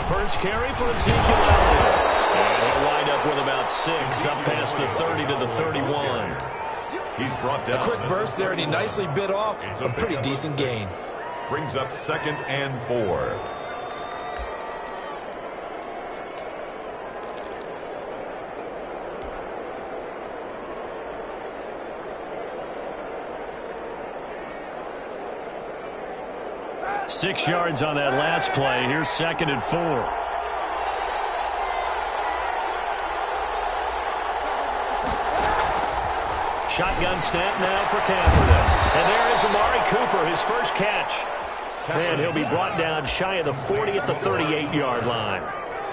first carry for Ezekiel Elliott. And he'll wind up with about 6, up past the 30 to the 31. He's brought down. A quick burst there, and he nicely bit off a pretty decent gain. Brings up 2nd and 4. Six yards on that last play. Here's 2nd and 4. Shotgun snap now for Kaepernick. And there is Amari Cooper, his first catch. And he'll be brought down shy of the 40 at the 38-yard line.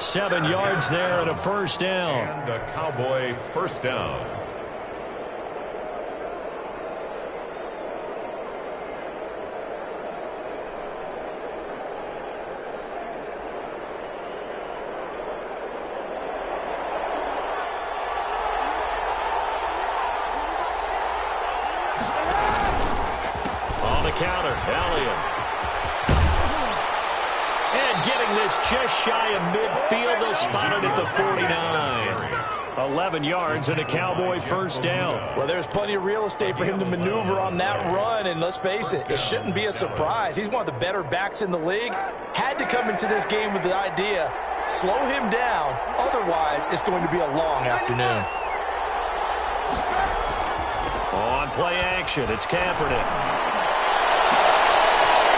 7 yards there and a first down. And a Cowboy first down. Counter, Elliott. And getting this just shy of midfield, they'll spot it at the 49. 11 yards and a Cowboy first down. Well, there's plenty of real estate for him to maneuver on that run, and let's face it, it shouldn't be a surprise. He's one of the better backs in the league. Had to come into this game with the idea, slow him down, otherwise it's going to be a long afternoon. On play action, it's Kaepernick.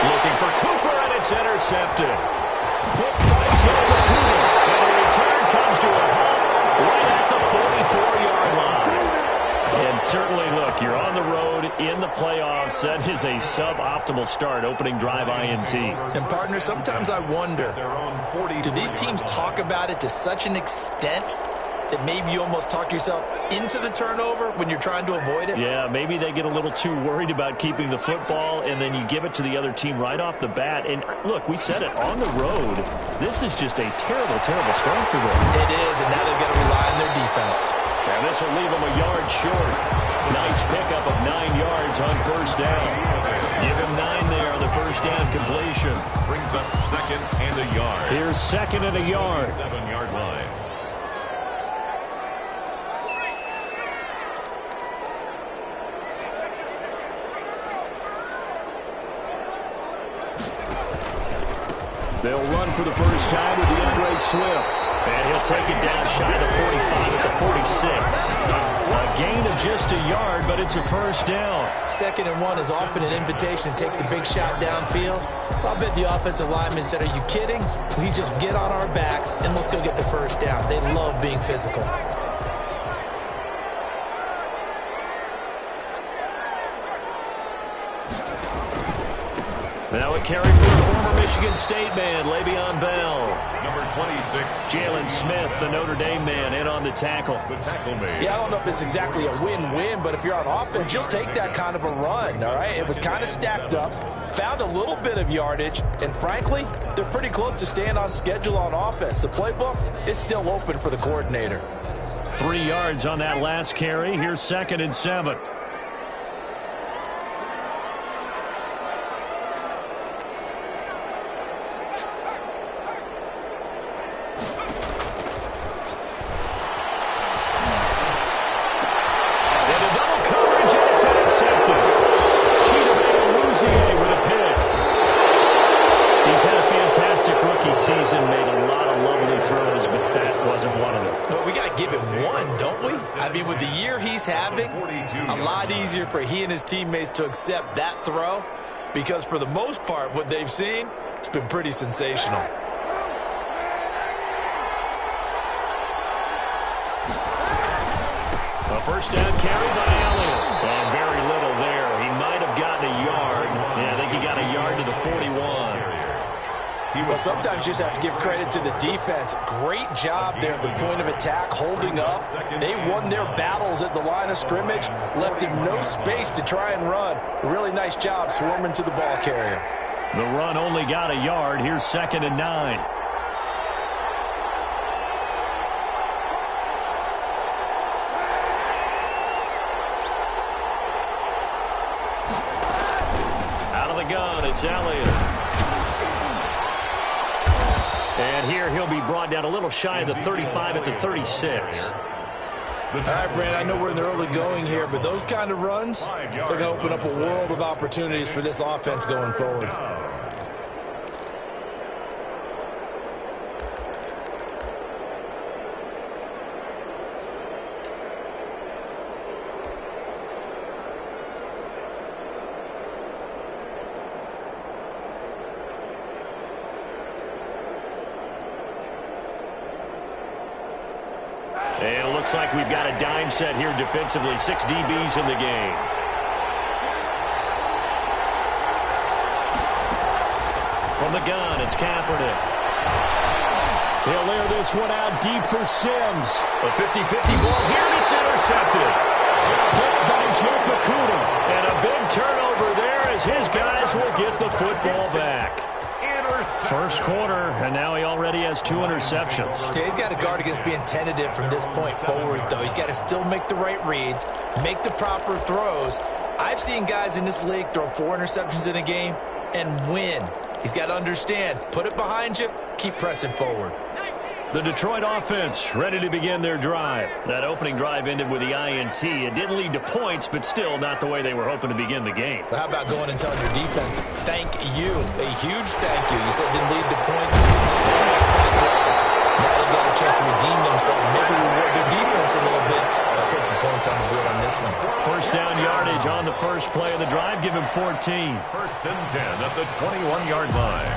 Looking for Cooper, and it's intercepted. Quick fight for Cooper, and the return comes to a halt right at the 44-yard line. And certainly, look, you're on the road in the playoffs. That is a suboptimal start, opening drive INT. And, partner, sometimes I wonder, do these teams talk about it to such an extent that maybe you almost talk yourself into the turnover when you're trying to avoid it? Yeah, maybe they get a little too worried about keeping the football, and then you give it to the other team right off the bat. And, look, we said it, on the road, this is just a terrible, terrible start for them. It is, and now they've got to rely on their defense. And this will leave them a yard short. Nice pickup of 9 yards on first down. Give him 9 there on the first down completion. Brings up 2nd and a yard. Here's 2nd and a yard. 7-yard line. They'll run for the first time with DeAndre Swift. And he'll take it down shy of the 45 at the 46. A gain of just a yard, but it's a first down. 2nd and 1 is often an invitation to take the big shot downfield. I'll bet the offensive lineman said, are you kidding? We just get on our backs and let's go get the first down. They love being physical. Now a carry for the former Michigan State man, Le'Veon Bell. Number 26. Jalen Smith, the Notre Dame man, in on the tackle. The tackle made. Yeah, I don't know if it's exactly a win-win, but if you're on offense, you'll take that kind of a run, all right? It was kind of stacked up, found a little bit of yardage, and frankly, they're pretty close to staying on schedule on offense. The playbook is still open for the coordinator. 3 yards on that last carry. Here's 2nd and 7. Season made a lot of lovely throws, but that wasn't one of them. Well, we got to give him one, don't we? I mean, with the year he's having, a lot easier for he and his teammates to accept that throw because for the most part, what they've seen, it's been pretty sensational. A first down carry by Elliott. And very little there. He might have gotten a yard. Yeah, I think he got a yard to the 41. Well, sometimes you just have to give credit to the defense. Great job there at the point of attack, holding up. They won their battles at the line of scrimmage, left him no space to try and run. Really nice job swarming to the ball carrier. The run only got a yard. Here's 2nd and 9. Out of the gun, it's Elliott. And here he'll be brought down a little shy of the 35 at the 36. All right, Brand, I know we're in the early going here, but those kind of runs, they're going to open up a world of opportunities for this offense going forward. And it looks like we've got a dime set here defensively. 6 DBs in the game. From the gun, it's Kaepernick. He'll layer this one out deep for Sims. A 50-50 ball here, and it's intercepted. Picked by Jeff Okuda. And a big turnover there as his guys will get the football back. First quarter, and now he already has 2 interceptions. Yeah, he's got to guard against being tentative from this point forward, though. He's got to still make the right reads, make the proper throws. I've seen guys in this league throw 4 interceptions in a game and win. He's got to understand, put it behind you, keep pressing forward. The Detroit offense ready to begin their drive. That opening drive ended with the INT. It didn't lead to points, but still not the way they were hoping to begin the game. But how about going and telling your defense, thank you, a huge thank you. You said it didn't lead to points. Now they've got a chance to redeem themselves. Maybe reward their defense a little bit. I'll put some points on the board on this one. First down yardage on the first play of the drive. Give him 14. First and 10 at the 21-yard line.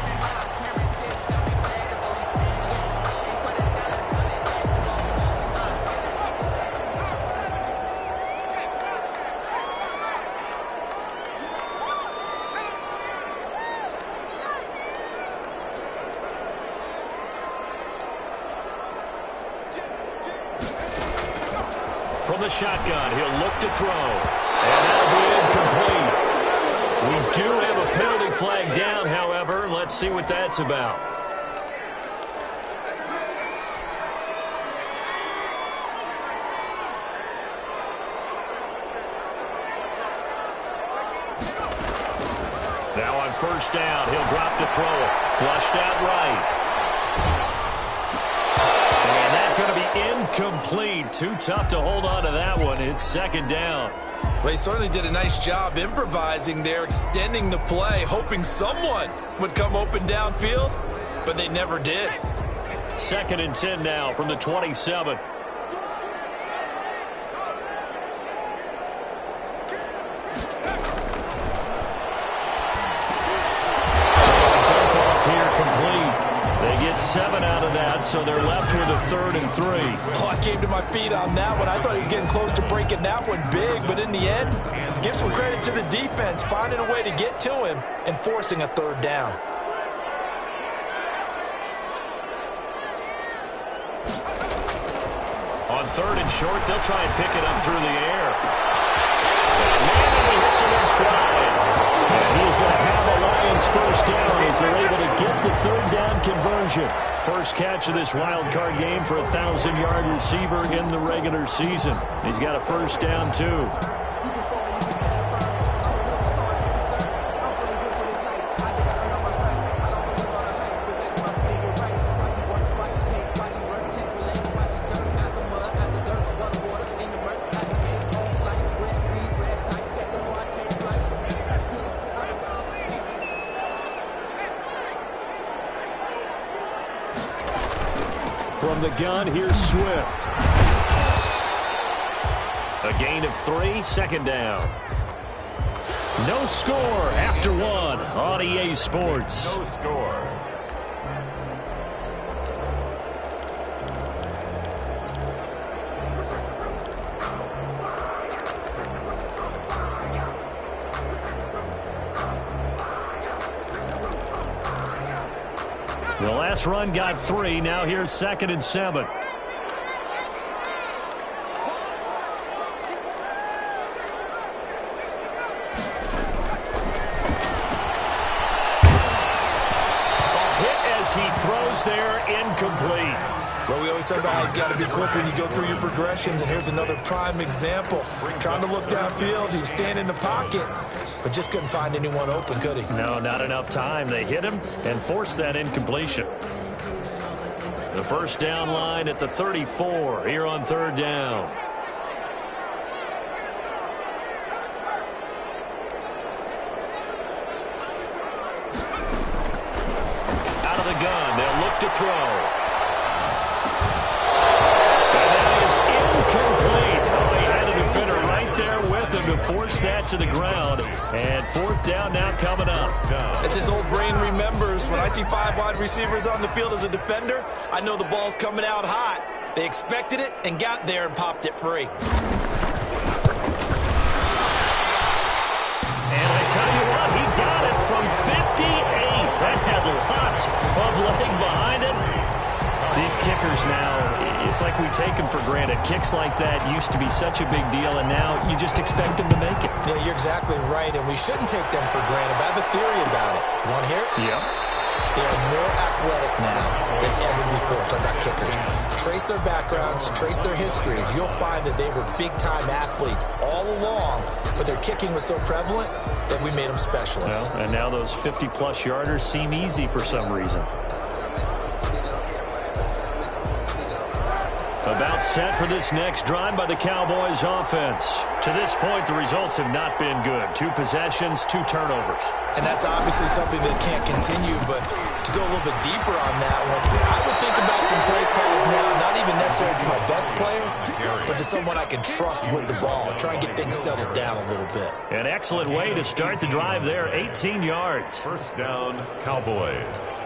From the shotgun, he'll look to throw. And that'll be incomplete. We do have a penalty flag down, however. Let's see what that's about. Now on first down, he'll drop to throw it. Flushed out right. Going to be incomplete. Too tough to hold on to that one. It's second down. Well, he certainly did a nice job improvising there, extending the play, hoping someone would come open downfield, but they never did. Second and 10 now from the 27. Dump off here complete. They get 7 out of that, so they're left with a 3rd and 3. Oh, I came to my feet on that one. I thought he was getting close to breaking that one big, but in the end, give some credit to the defense, finding a way to get to him and forcing a 3rd down. On 3rd and short, they'll try and pick it up through the air. And he hits him in stride. And he's going to have a Lions first down as they're able to get the 3rd down conversion. First catch of this wild card game for a 1,000-yard receiver in the regular season. He's got a first down, too. From the gun, here's Swift. A gain of 3, second down. No score after 1 on EA Sports. No score. The last run got 3. Now here's 2nd and 7. He throws there, incomplete. Well, we always talk about how you've got to be quick when you go through your progressions, and here's another prime example. Trying to look downfield, he was standing in the pocket, but just couldn't find anyone open, could he? No, not enough time. They hit him and forced that incompletion. The first down line at the 34 here on third down. Out of the gun, they'll look to throw. And that is incomplete. Oh, he had a defender right there with him to force that to the ground. And fourth down now coming up. As his old brain remembers, when I see 5 wide receivers on the field as a defender, I know the ball's coming out hot. They expected it and got there and popped it free. And I tell you what, he got it from 58. That had lots of leg behind it. These kickers now, it's like we take them for granted. Kicks like that used to be such a big deal, and now you just expect them to make it. Yeah, you're exactly right, and we shouldn't take them for granted. But I have a theory about it. You want to hear it? Yep. They are more athletic now than ever before. Talk about kickers. Trace their backgrounds, trace their histories. You'll find that they were big-time athletes all along, but their kicking was so prevalent that we made them specialists. Well, and now those 50-plus yarders seem easy for some reason. About set for this next drive by the Cowboys offense. To this point, the results have not been good. 2 possessions, 2 turnovers. And that's obviously something that can't continue, but to go a little bit deeper on that one, I would think about some play calls now, not even necessarily to my best player, but to someone I can trust with the ball. Try and get things settled down a little bit. An excellent way to start the drive there, 18 yards. First down, Cowboys.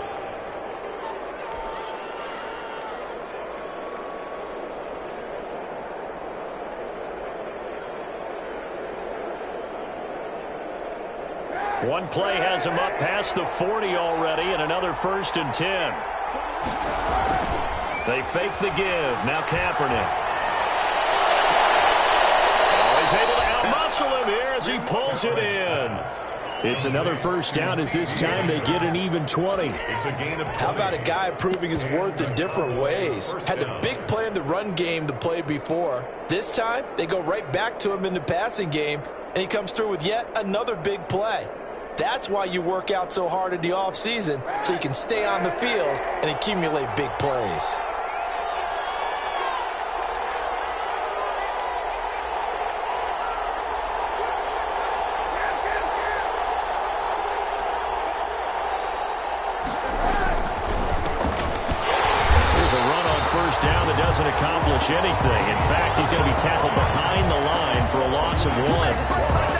One play has him up past the 40 already, and another 1st and 10. They fake the give. Now Kaepernick. Oh, he's able to outmuscle him here as he pulls it in. It's another first down as this time they get an even 20. It's a gain of 20. How about a guy proving his worth in different ways? Had the big play in the run game to play before. This time, they go right back to him in the passing game, and he comes through with yet another big play. That's why you work out so hard in the offseason, so you can stay on the field and accumulate big plays. Here's a run on first down that doesn't accomplish anything. In fact, he's going to be tackled behind the line for a loss of 1.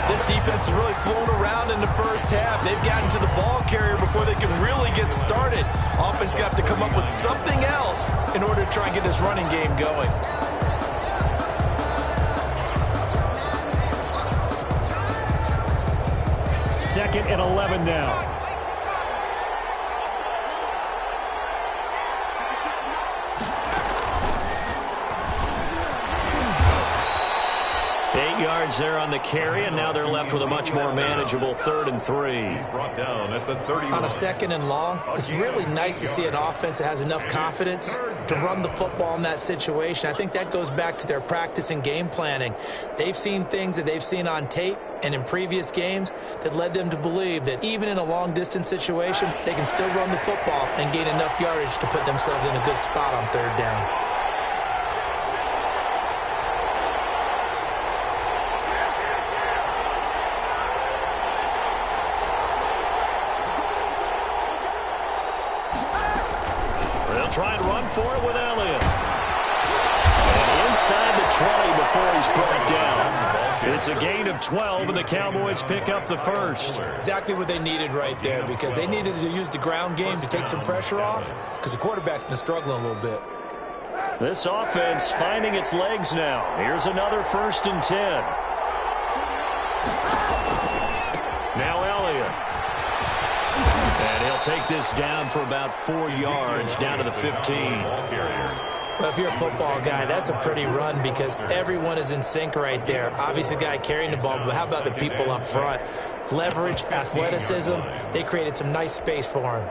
This defense has really flown around in the first half. They've gotten to the ball carrier before they can really get started. Offense got to come up with something else in order to try and get this running game going. Second and 11 now. Yards there on the carry, and now they're left with a much more manageable 3rd and 3. He's brought down at the 31. On a 2nd and long, it's really nice to see an offense that has enough confidence to run the football in that situation. I think that goes back to their practice and game planning. They've seen things that they've seen on tape and in previous games that led them to believe that even in a long-distance situation, they can still run the football and gain enough yardage to put themselves in a good spot on 3rd down. Try and run for it with Elliott. And inside the 20 before he's brought down. It's a gain of 12, and the Cowboys pick up the first. Exactly what they needed right there, because they needed to use the ground game to take some pressure off, because the quarterback's been struggling a little bit. This offense finding its legs now. Here's another 1st and 10. Now Elliott. And he'll take this down for about 4 yards, down to the 15. Well, if you're a football guy, that's a pretty run because everyone is in sync right there. Obviously, the guy carrying the ball, but how about the people up front? Leverage, athleticism, they created some nice space for him.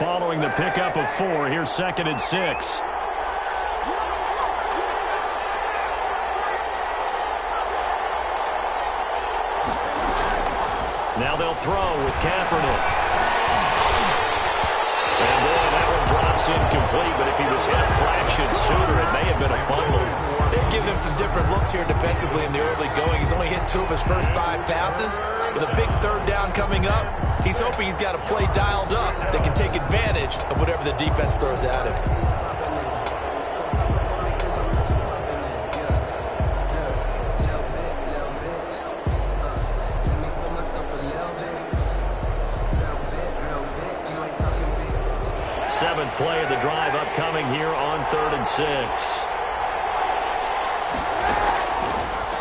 Following the pickup of 4, here's 2nd and 6. Now they'll throw with Kaepernick. And boy, that one drops incomplete, but if he was hit a fraction sooner, it may have been a fumble. They've given him some different looks here defensively in the early going. He's only hit 2 of his first 5 passes. With a big third down coming up, he's hoping he's got a play dialed up that can take advantage of whatever the defense throws at him. Seventh play of the drive upcoming here on 3rd and 6.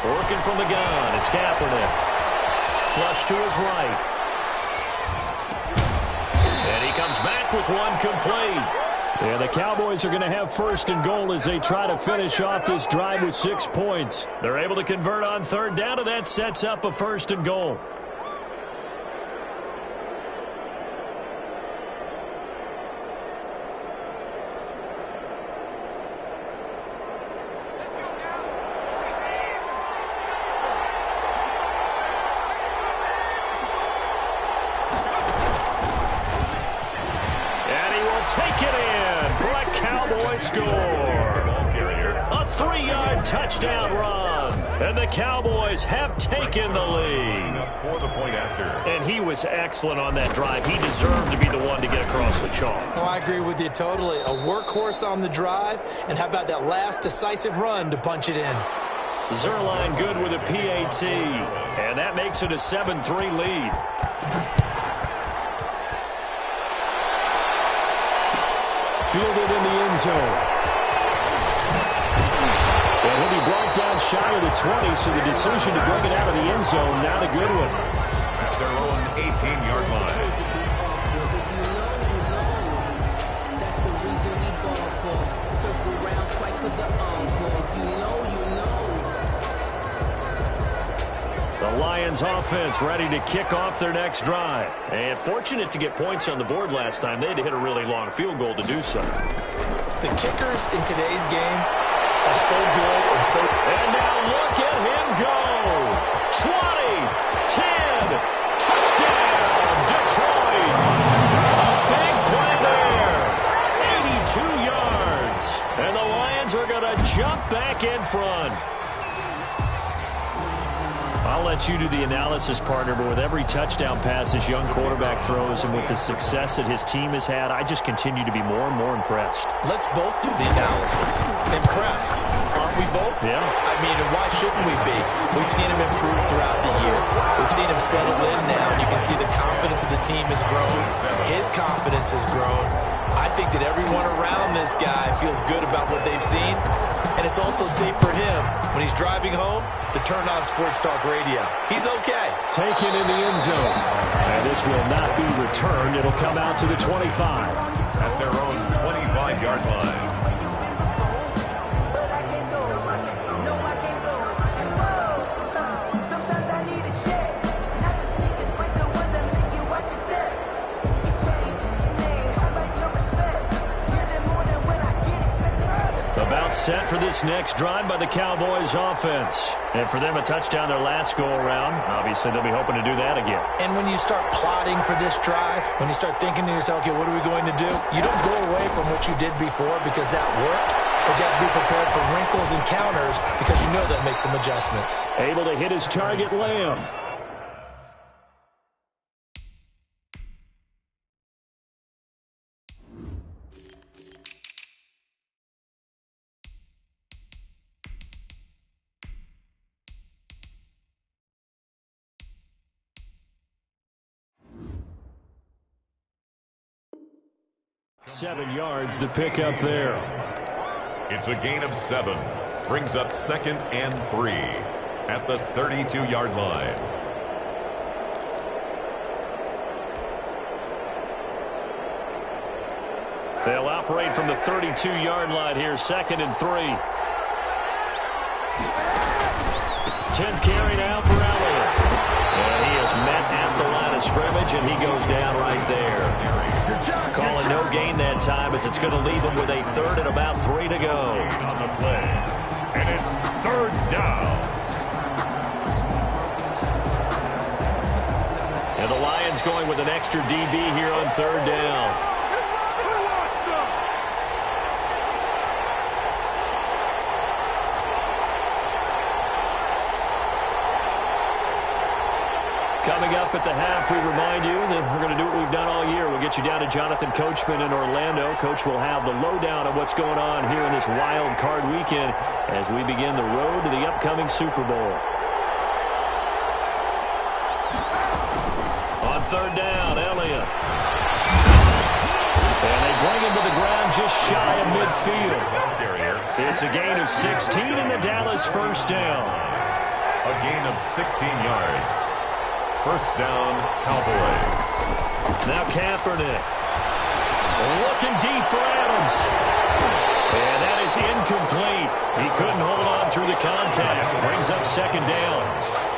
Working from the gun, it's Kaepernick. Flush to his right. And he comes back with one complete. Yeah, the Cowboys are going to have 1st and goal as they try to finish off this drive with 6 points. They're able to convert on 3rd down, and that sets up a 1st and goal. Take it in for a Cowboy score. A 3-yard touchdown run. And the Cowboys have taken the lead. For the point after. And he was excellent on that drive. He deserved to be the one to get across the chalk. Oh, I agree with you totally. A workhorse on the drive. And how about that last decisive run to punch it in? Zerline good with a PAT. And that makes it a 7-3 lead. Fielded in the end zone. And he'll be brought down shy of the 20, so the decision to bring it out of the end zone, not a good one. At their own 18-yard line. That's the reason we ball for. Circle round twice for the encore. You know. The Lions offense ready to kick off their next drive. And fortunate to get points on the board last time. They had to hit a really long field goal to do so. The kickers in today's game are so good and so... And now look at him go. 20, 10, touchdown, Detroit. A big play there. 82 yards. And the Lions are going to jump back in front. I'll let you do the analysis, partner, but with every touchdown pass this young quarterback throws and with the success that his team has had, I just continue to be more and more impressed. Let's both do the analysis. Impressed. Aren't we both? Yeah. I mean, and why shouldn't we be? We've seen him improve throughout the year. We've seen him settle in now, and you can see the confidence of the team has grown. His confidence has grown. I think that everyone around this guy feels good about what they've seen, and it's also safe for him when he's driving home to turn on Sports Talk Radio. He's okay. Taken in the end zone. And this will not be returned. It'll come out to the 25. At their own 25-yard line. About set for this next drive by the Cowboys offense. And for them, a touchdown their last go-around. Obviously, they'll be hoping to do that again. And when you start plotting for this drive, when you start thinking to yourself, okay, what are we going to do? You don't go away from what you did before because that worked, but you have to be prepared for wrinkles and counters because you know that makes some adjustments. Able to hit his target, Lamb. .7 yards to pick up there. It's a gain of 7. Brings up 2nd and 3 at the 32-yard line. They'll operate from the 32-yard line here, 2nd and 3. 10th carry now for Elliott. And he is met at the line of scrimmage, and he goes down right there. Calling no gain that time as it's going to leave him with a 3rd and about 3 to go. On the play. And it's 3rd down. Lions going with an extra DB here on third down. Coming up at the half, we remind you that we're going to do what we've done all year. We'll get you down to Jonathan Coachman in Orlando. Coach will have the lowdown of what's going on here in this wild card weekend as we begin the road to the upcoming Super Bowl. On third down, Elliott. And they bring him to the ground just shy of midfield. It's a gain of 16 in the Dallas first down. A gain of 16 yards. First down, Cowboys. Now Kaepernick. Looking deep for Adams. And that is incomplete. He couldn't hold on through the contact. Brings up second down.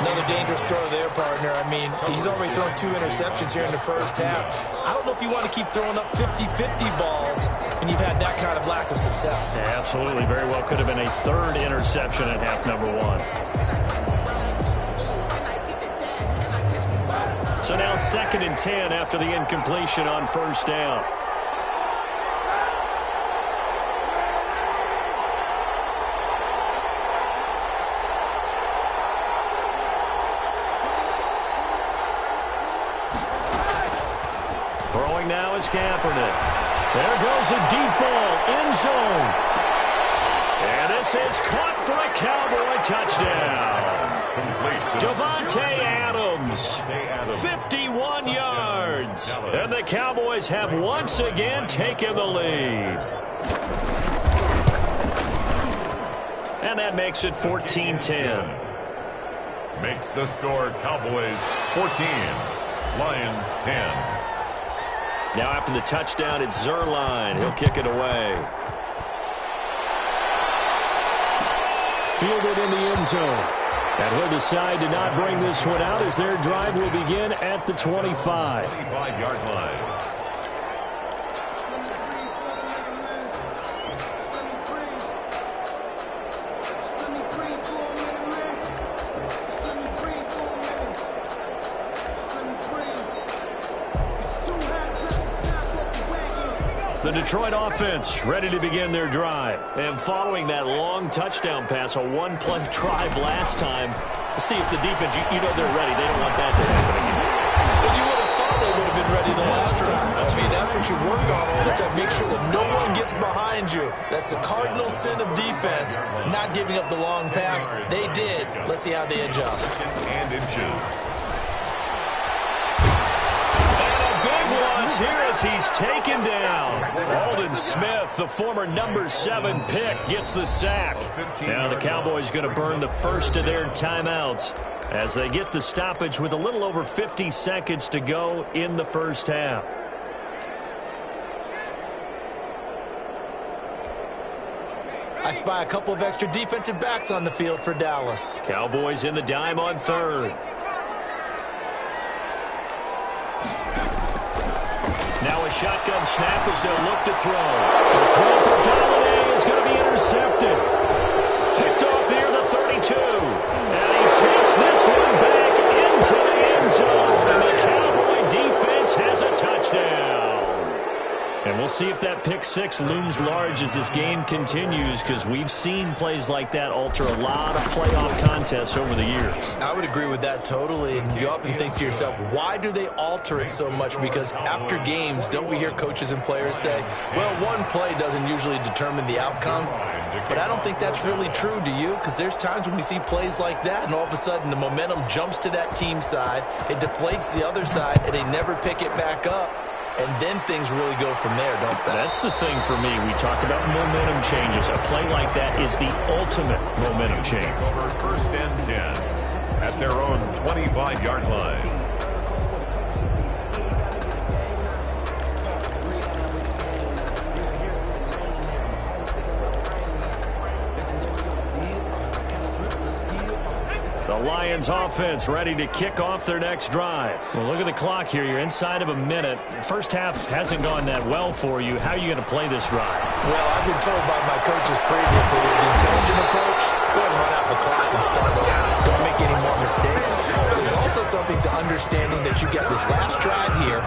Another dangerous throw there, partner. I mean, he's already thrown 2 interceptions here in the first half. I don't know if you want to keep throwing up 50-50 balls when you've had that kind of lack of success. Yeah, absolutely. Very well could have been a third interception in half number 1. So now 2nd and 10 after the incompletion on first down. Throwing now is Kaepernick. There goes a deep ball, end zone. And this is caught for a Cowboy touchdown. Davante Adams, 51 yards. And the Cowboys have once again taken the lead. And that makes it 14-10. Makes the score Cowboys 14, Lions 10. Now after the touchdown, it's Zerline. He'll kick it away. Fielded in the end zone. And he'll decide to not bring this one out as their drive will begin at the 25. 25-yard line. The Detroit offense ready to begin their drive. And following that long touchdown pass, a one-play drive last time, see if the defense, you know they're ready. They don't want that to happen again. But you would have thought they would have been ready the last time. I mean, that's what you work on all the time. Make sure that no one gets behind you. That's the cardinal sin of defense, not giving up the long pass. They did. Let's see how they adjust. And inches. Here as he's taken down. Aldon Smith, the former number 7 pick, gets the sack. Now the Cowboys going to burn the first of their timeouts as they get the stoppage with a little over 50 seconds to go in the first half. I spy a couple of extra defensive backs on the field for Dallas. Cowboys in the dime on third. Now a shotgun snap as they'll look to throw. The throw for Galladay is going to be intercepted. Picked off near the 32. And he takes this one back into the end zone. And the Cowboy defense has a touchdown. And we'll see if that pick six looms large as this game continues, because we've seen plays like that alter a lot of playoff contests over the years. I would agree with that totally. And you often think to yourself, why do they alter it so much? Because after games, don't we hear coaches and players say, well, one play doesn't usually determine the outcome? But I don't think that's really true, do you? Because there's times when we see plays like that, and all of a sudden the momentum jumps to that team side, it deflates the other side, and they never pick it back up. And then things really go from there, don't they? That's the thing for me. We talk about momentum changes. A play like that is the ultimate momentum change. Over first and 10 at their own 25-yard line. The Lions offense ready to kick off their next drive. Well, look at the clock here. You're inside of a minute. First half hasn't gone that well for you. How are you going to play this drive? Well, I've been told by my coaches previously that the intelligent approach, go ahead and run out the clock and start over. Don't make any more mistakes. But there's also something to understanding that you get this last drive here.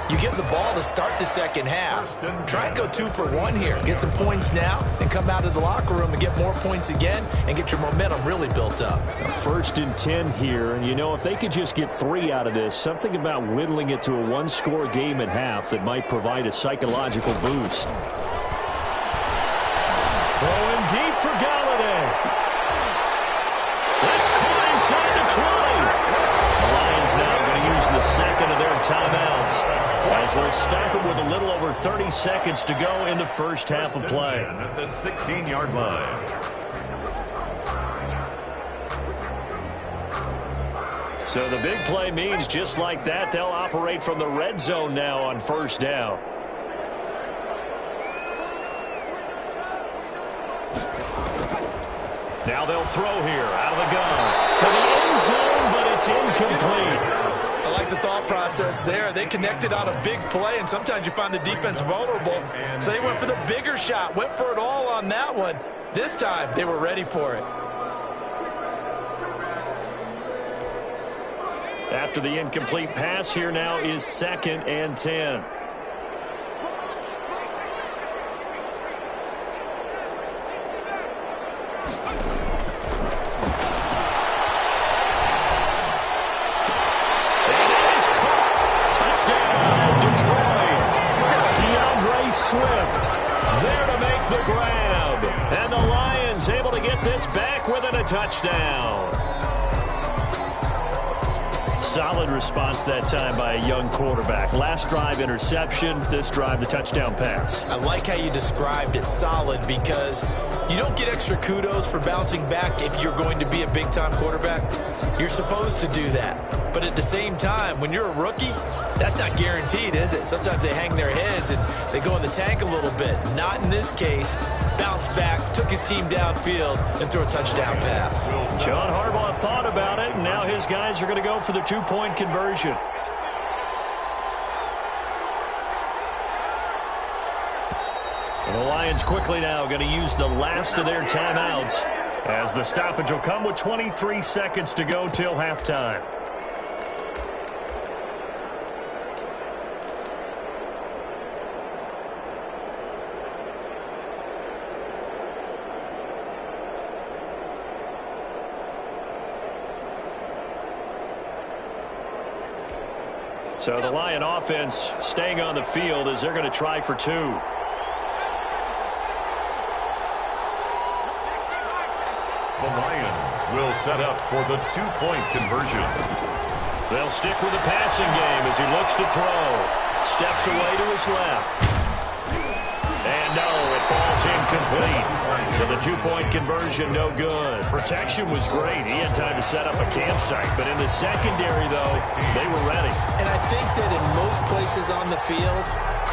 You get the ball to start the second half. Try and go 2 for 1 here. Get some points now and come out of the locker room and get more points again and get your momentum really built up. 1st and 10 here, and you know, if they could just get 3 out of this, something about whittling it to a 1-score game at half that might provide a psychological boost. Throwing deep for Galladay. That's caught inside the 20. The Lions now going to use the second of their timeouts as they'll stop it with a little over 30 seconds to go in the first half of play. At the 16-yard line. So the big play means just like that, they'll operate from the red zone now on 1st down. Now they'll throw here out of the gun to the end zone, but it's incomplete. I like the thought process there. They connected on a big play, and sometimes you find the defense vulnerable. So they went for the bigger shot, went for it all on that one. This time, they were ready for it. After the incomplete pass, here now is 2nd and 10. And the Lions able to get this back within a touchdown. Solid response that time by a young quarterback. Last drive, interception. This drive, the touchdown pass. I like how you described it, solid, because you don't get extra kudos for bouncing back if you're going to be a big-time quarterback. You're supposed to do that. But at the same time, when you're a rookie, that's not guaranteed, is it? Sometimes they hang their heads and they go in the tank a little bit. Not in this case. Bounced back, took his team downfield, and threw a touchdown pass. John Harbaugh thought about it, and now his guys are going to go for the 2-point conversion. And the Lions quickly now going to use the last of their timeouts as the stoppage will come with 23 seconds to go till halftime. So the Lion offense staying on the field as they're going to try for 2. The Lions will set up for the 2-point conversion. They'll stick with the passing game as he looks to throw. Steps away to his left. And no, it falls incomplete. So the 2-point conversion, no good. Protection was great. He had time to set up a campsite. But in the secondary, though, they were ready. And I think that in most places on the field,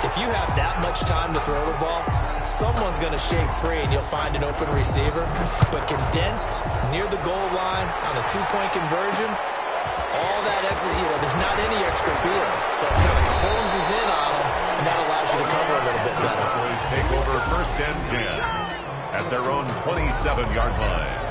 if you have that much time to throw the ball, someone's going to shake free and you'll find an open receiver. But condensed, near the goal line, on a 2-point conversion, all that extra, there's not any extra field. So it kind of closes in on them, and that allows you to cover a little bit better. Boys take over 1st and 10 at their own 27-yard line.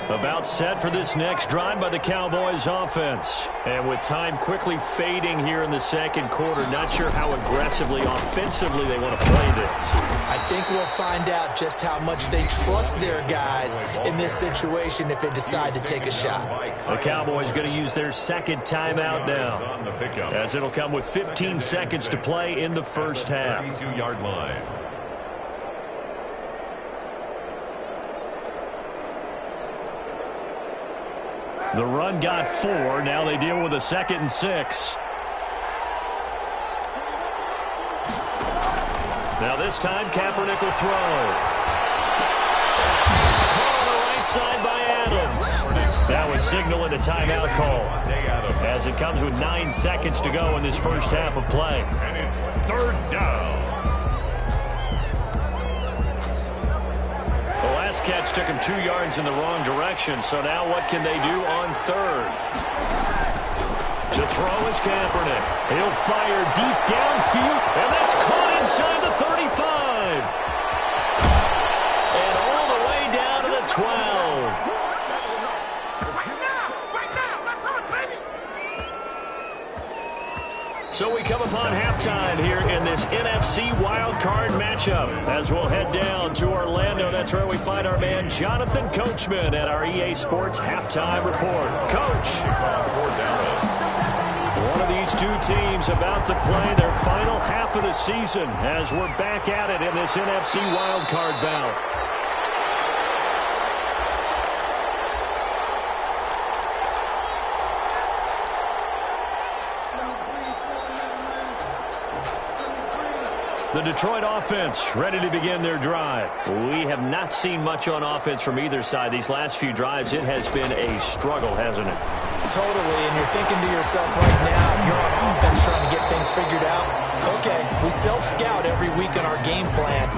About set for this next drive by the Cowboys offense. And with time quickly fading here in the second quarter, not sure how aggressively, offensively they want to play this. I think we'll find out just how much they trust their guys in this situation if they decide to take a shot. The Cowboys going to use their 2nd timeout now, as it'll come with 15 seconds to play in the first half. 32-yard line. The run got 4. Now they deal with a 2nd and 6. Now this time Kaepernick will throw. Call on the right side by Adams. That was signaling a timeout call, as it comes with 9 seconds to go in this first half of play. And it's 3rd down. The last catch took him 2 yards in the wrong direction, so now what can they do on 3rd? To throw is Kaepernick. He'll fire deep downfield, and that's caught inside the 35. And all the way NFC wildcard matchup as we'll head down to Orlando. That's where we find our man Jonathan Coachman at our EA Sports Halftime Report. Coach, one of these two teams about to play their final half of the season as we're back at it in this NFC wildcard bout. The Detroit offense ready to begin their drive. We have not seen much on offense from either side. These last few drives, it has been a struggle, hasn't it? Totally, and you're thinking to yourself right now, if you're on offense trying to get things figured out, okay, we self-scout every week on our game plan.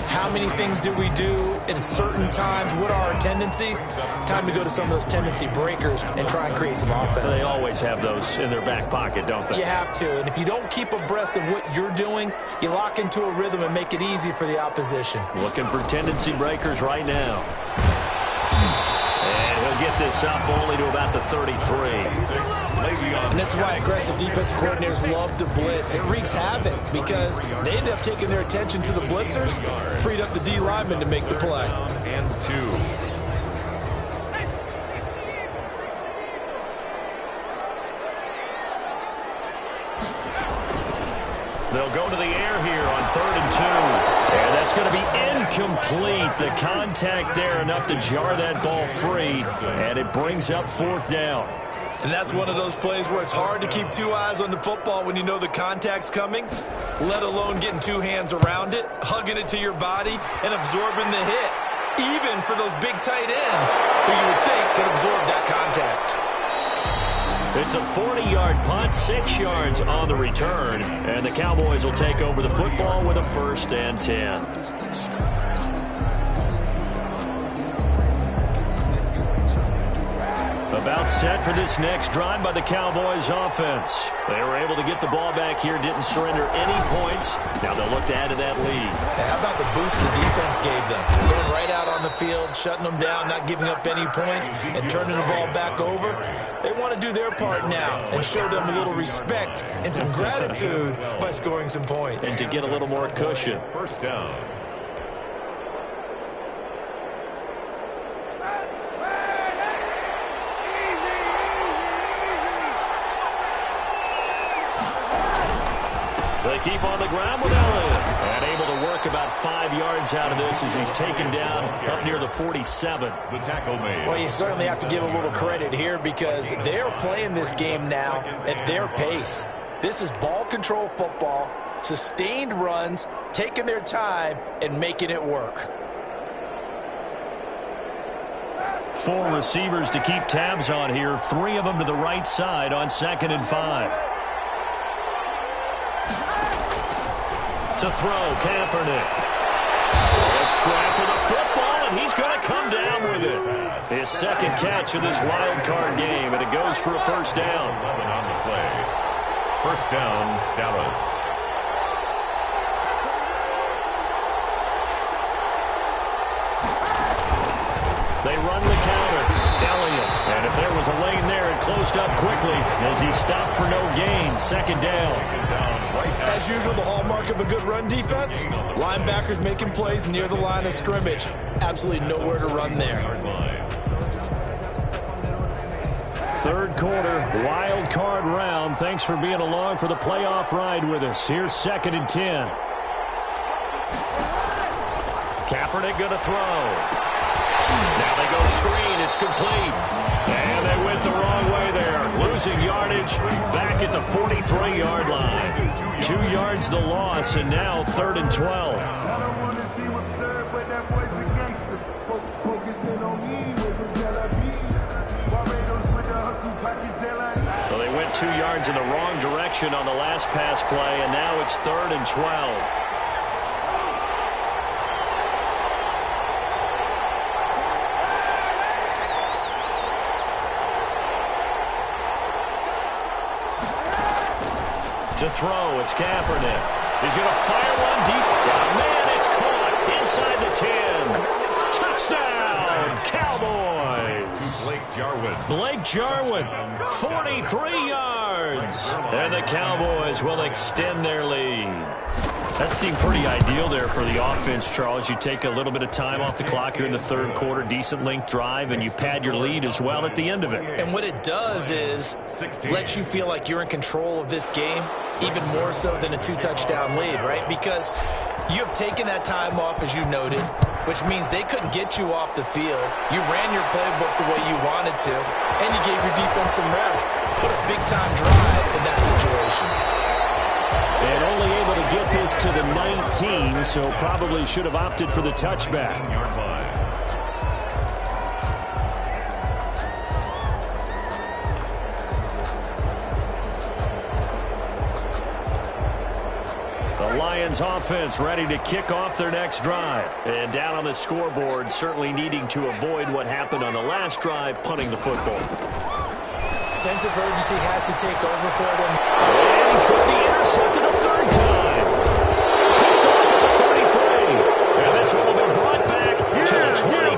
How many things do we do at certain times? What are our tendencies? Time to go to some of those tendency breakers and try and create some offense. They always have those in their back pocket, don't they? You have to, and if you don't keep abreast of what you're doing, you lock into a rhythm and make it easy for the opposition. Looking for tendency breakers right now. And he'll get this up only to about the 33. And this is why aggressive defensive coordinators love to blitz. It wreaks havoc because they end up taking their attention to the blitzers, freed up the D lineman to make the play. And 2. They'll go to the air here on 3rd and 2. And that's going to be incomplete. The contact there enough to jar that ball free. And it brings up 4th down. And that's one of those plays where it's hard to keep two eyes on the football when you know the contact's coming, let alone getting two hands around it, hugging it to your body, and absorbing the hit, even for those big tight ends who you would think could absorb that contact. It's a 40-yard punt, 6 yards on the return, and the Cowboys will take over the football with a 1st and 10. About set for this next drive by the Cowboys offense. They were able to get the ball back here, didn't surrender any points. Now they'll look to add to that lead. How about the boost the defense gave them? Going right out on the field, shutting them down, not giving up any points, and turning the ball back over. They want to do their part now and show them a little respect and some gratitude by scoring some points. And to get a little more cushion. 1st down. They keep on the ground with Elliott. And able to work about 5 yards out of this as he's taken down up near the 47. The tackle made. Well, you certainly have to give a little credit here because they're playing this game now at their pace. This is ball control football, sustained runs, taking their time, and making it work. 4 receivers to keep tabs on here. 3 of them to the right side on 2nd and 5. To throw, Kaepernick. A scrap for the football, and he's going to come down with it. His 2nd catch of this wild card game, and it goes for a 1st down. 11 on the play. 1st down, Dallas. They run the counter. Elliott. And if there was a lane there, it closed up quickly as he stopped for no gain. 2nd down. As usual, the hallmark of a good run defense, linebackers making plays near the line of scrimmage. Absolutely nowhere to run there. 3rd quarter, wild card round. Thanks for being along for the playoff ride with us. Here's 2nd and 10. Kaepernick going to throw. Now they go screen. It's complete. And they went the wrong way there. Losing yardage back at the 43-yard line. 2 yards the loss, and now 3rd and 12. So they went 2 yards in the wrong direction on the last pass play, and now it's 3rd and 12. To throw, it's Kaepernick. He's going to fire one deep. Oh, man, it's caught inside the 10. Touchdown, Cowboys. Blake Jarwin. Blake Jarwin, 43 yards. And the Cowboys will extend their lead. That seemed pretty ideal there for the offense, Charles. You take a little bit of time off the clock here in the third quarter, decent length drive, and you pad your lead as well at the end of it. And what it does is let you feel like you're in control of this game, even more so than a 2-touchdown lead, right? Because you have taken that time off, as you noted, which means they couldn't get you off the field. You ran your playbook the way you wanted to, and you gave your defense some rest. What a big-time drive in that situation. And only able to get this to the 19, so probably should have opted for the touchback. The Lions offense ready to kick off their next drive. And down on the scoreboard, certainly needing to avoid what happened on the last drive, punting the football. Sense of urgency has to take over for them. And he's going to be intercepted a third time. Picked off at the 33. And this one will be brought back to the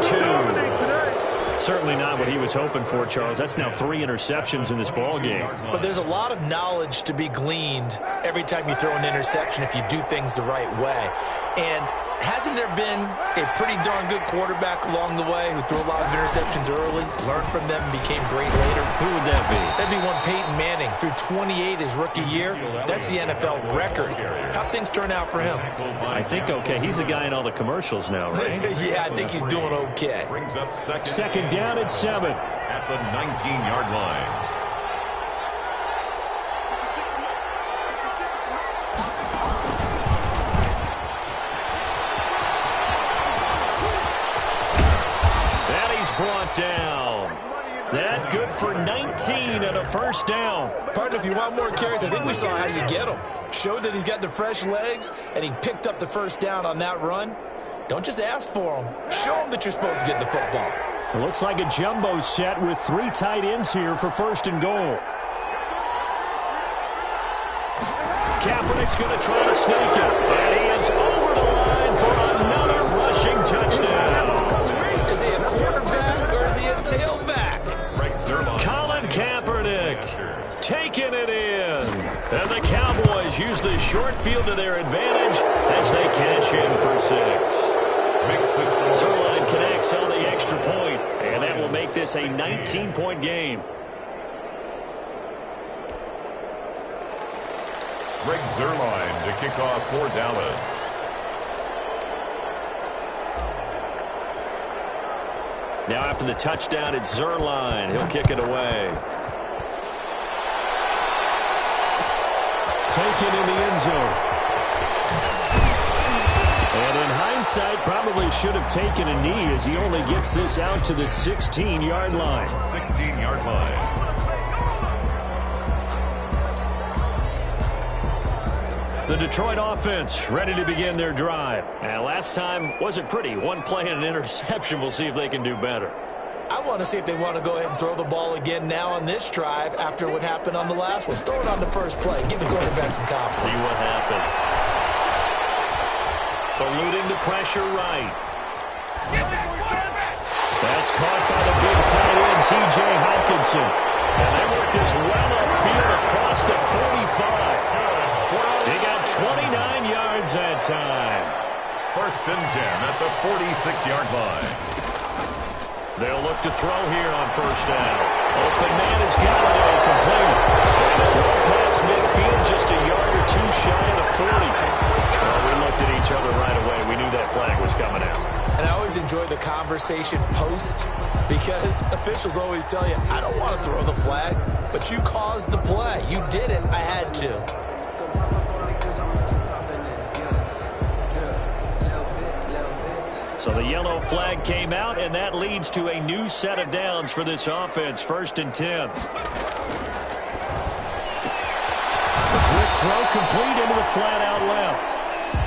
22. Certainly not what he was hoping for, Charles. That's now 3 interceptions in this ball game. But there's a lot of knowledge to be gleaned every time you throw an interception if you do things the right way. And hasn't there been a pretty darn good quarterback along the way who threw a lot of interceptions early, learned from them, and became great later? Who would that be? That'd be one Peyton Manning. Threw 28 his rookie year. That's the NFL record. How'd things turn out for him? I think okay. He's a guy in all the commercials now, right? Yeah, I think he's doing okay. Brings up Second down at 7. At the 19-yard line. Brought down. That good for 19 and a first down. Partner, if you want more carries, I think we saw how you get them. Showed that he's got the fresh legs, and he picked up the first down on that run. Don't just ask for them. Show them that you're supposed to get the football. It looks like a jumbo set with 3 tight ends here for first and goal. Kaepernick's going to try to sneak it. And he is over the line for another rushing touchdown. Is he a quarterback or is he a tailback? Colin Kaepernick taking it in. And the Cowboys use the short field to their advantage as they cash in for 6. Zerline connects on the extra point, and that will make this a 19-point game. Greg Zerline to kick off for Dallas. Now after the touchdown, it's Zerline. He'll kick it away. Taken in the end zone. And in hindsight, probably should have taken a knee as he only gets this out to the 16-yard line. 16-yard line. The Detroit offense ready to begin their drive. And last time wasn't pretty. One play and an interception. We'll see if they can do better. I want to see if they want to go ahead and throw the ball again now on this drive after what happened on the last one. Throw it on the first play. Give the quarterback some confidence. See what happens. Eluding the pressure right. That's caught by the big tight end, T.J. Hawkinson. And they work this well upfield across the 45. He got 29 yards that time. First and 10 at the 46-yard line. They'll look to throw here on first down. Open man has got it all complete. Well past midfield, just a yard or two shy of the 40. We looked at each other right away. We knew that flag was coming out. And I always enjoy the conversation post because officials always tell you, I don't want to throw the flag, but you caused the play. You did it. I had to. So the yellow flag came out, and that leads to a new set of downs for this offense. First and 10. The quick throw complete into the flat out left.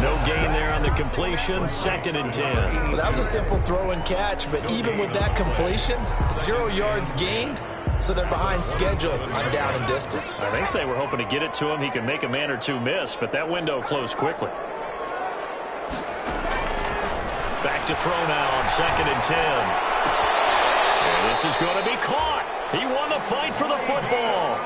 No gain there on the completion. Second and 10. Well, that was a simple throw and catch, but even with that completion, 0 yards gained, so they're behind schedule on down and distance. I think they were hoping to get it to him. He could make a man or two miss, but that window closed quickly. Back to throw now on second and 10. And this is going to be caught. He won the fight for the football.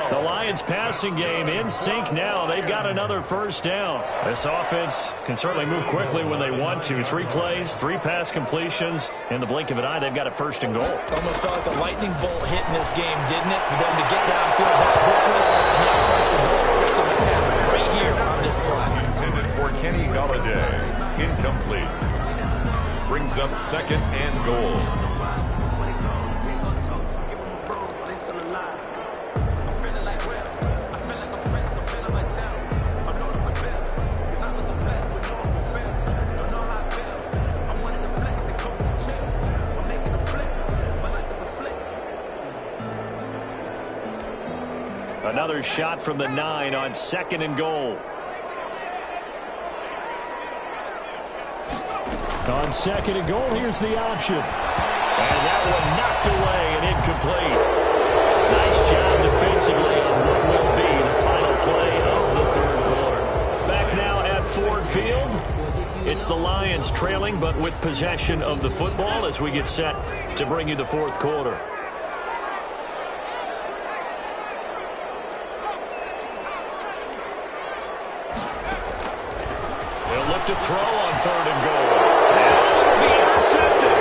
The Lions passing game in sync now. They've got another first down. This offense can certainly move quickly when they want to. 3 plays, 3 pass completions. In the blink of an eye, they've got a first and goal. Almost felt like a lightning bolt hit in this game, didn't it? For them to get downfield that quickly. And now first and goal, expect them to tap right here on this play. Intended for Kenny Golladay. Incomplete. Brings up second and goal. Another shot from the 9 on second and goal. On second and goal, here's the option. And that one knocked away and incomplete. Nice job defensively on what will be the final play of the third quarter. Back now at Ford Field. It's the Lions trailing, but with possession of the football as we get set to bring you the fourth quarter. To throw on third and goal. And it'll be intercepted.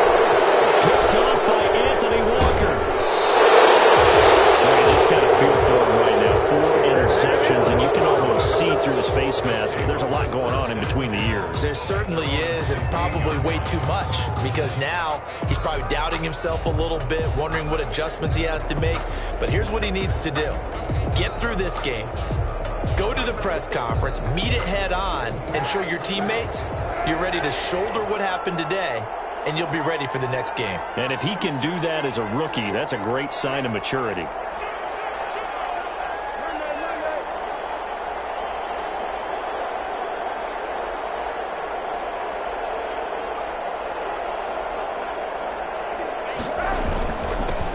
Picked off by Anthony Walker. I just kind of feel for him right now. 4 interceptions, and you can almost see through his face mask. There's a lot going on in between the ears. There certainly is, and probably way too much, because now he's probably doubting himself a little bit, wondering what adjustments he has to make. But here's what he needs to do. Get through this game. Go to the press conference, meet it head on, and show your teammates you're ready to shoulder what happened today, and you'll be ready for the next game. And if he can do that as a rookie, that's a great sign of maturity.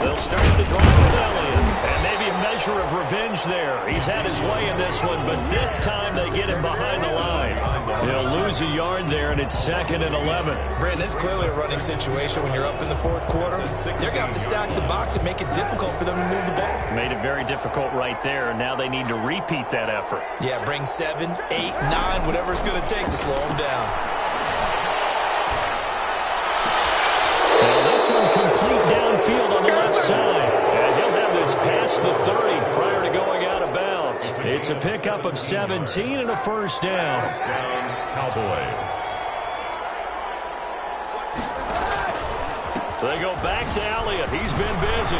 They'll start to drive with Elliott. And maybe a measure of revenge there. He's had his way in this one, but this time they get him behind the line. They'll lose a yard there, and it's second and 11. Brandon, it's clearly a running situation when you're up in the fourth quarter. They're going to have to stack the box and make it difficult for them to move the ball. Made it very difficult right there, and now they need to repeat that effort. Yeah, bring 7, 8, 9, whatever it's going to take to slow them down. Well, this one complete downfield on the left side. And he'll have this past the 30 prior to going out of bounds. It's a pickup of 17 and a first down. Cowboys. So they go back to Elliott. He's been busy.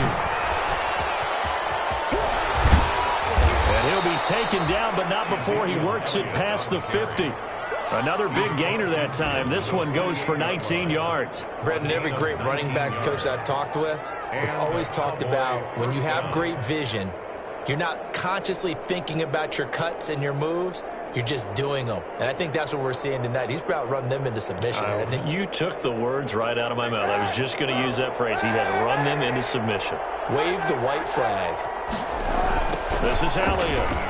And he'll be taken down, but not before he works it past the 50. Another big gainer that time. This one goes for 19 yards. Brendan, every great running backs coach I've talked with has always talked about when you have great vision, you're not consciously thinking about your cuts and your moves. You're just doing them. And I think that's what we're seeing tonight. He's about to run them into submission. You took the words right out of my mouth. I was just going to use that phrase. He has run them into submission. Wave the white flag. This is Elliott.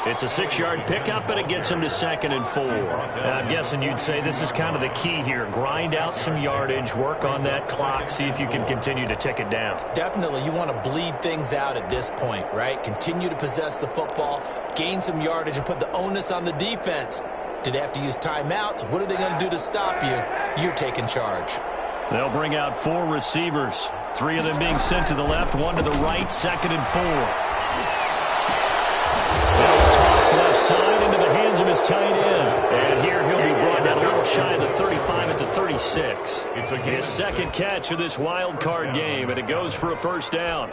It's a 6-yard pickup, and it gets him to second and 4. I'm guessing you'd say this is kind of the key here. Grind out some yardage, work on that clock, see if you can continue to tick it down. Definitely. You want to bleed things out at this point, right? Continue to possess the football, gain some yardage, and put the onus on the defense. Do they have to use timeouts? What are they going to do to stop you? You're taking charge. They'll bring out 4 receivers, 3 of them being sent to the left, 1 to the right, second and 4. Toss left side into the hands of his tight end. And here he'll be brought down a little shy of the 35 at the 36. It's his second catch of this wild card game, and it goes for a first down.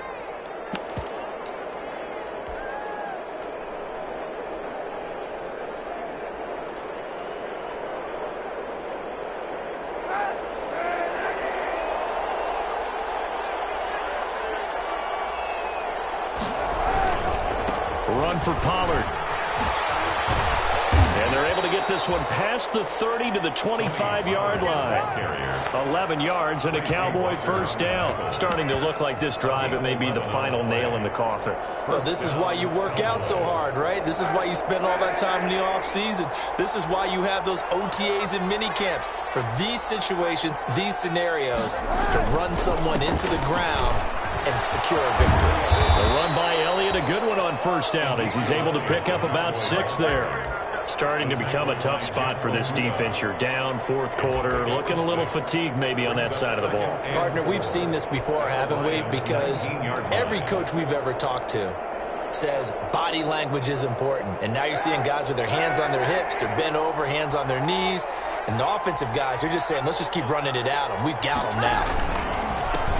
Run for Pollard. And they're able to get this one past the 30 to the 25-yard line. 11 yards and a Cowboy first down. Starting to look like this drive, it may be the final nail in the coffin. Well, this is why you work out so hard, right? This is why you spend all that time in the offseason. This is why you have those OTAs and mini camps for these situations, these scenarios, to run someone into the ground and secure a victory. The run by Elliott, a good one on first down as he's able to pick up about 6 there. Starting to become a tough spot for this defense. You're down fourth quarter, looking a little fatigued maybe on that side of the ball. Partner, we've seen this before, haven't we? Because every coach we've ever talked to says body language is important. And now you're seeing guys with their hands on their hips, they're bent over, hands on their knees. And the offensive guys are just saying, let's just keep running it at them. We've got them now.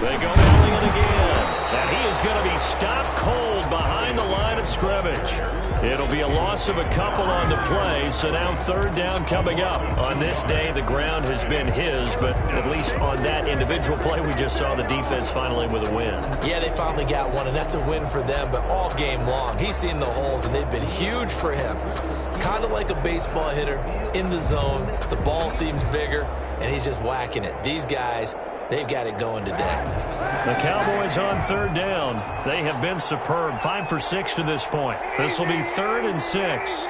They go Elliott again. And he is going to be stopped cold behind the line of scrimmage. It'll be a loss of a couple on the play, so now third down coming up. On this day, the ground has been his, but at least on that individual play, we just saw the defense finally with a win. Yeah, they finally got one, and that's a win for them, but all game long, he's seen the holes, and they've been huge for him. Kind of like a baseball hitter in the zone. The ball seems bigger, and he's just whacking it. These guys, they've got it going today. The Cowboys on third down. They have been superb. 5 for 6 to this point. This will be 3rd and 6.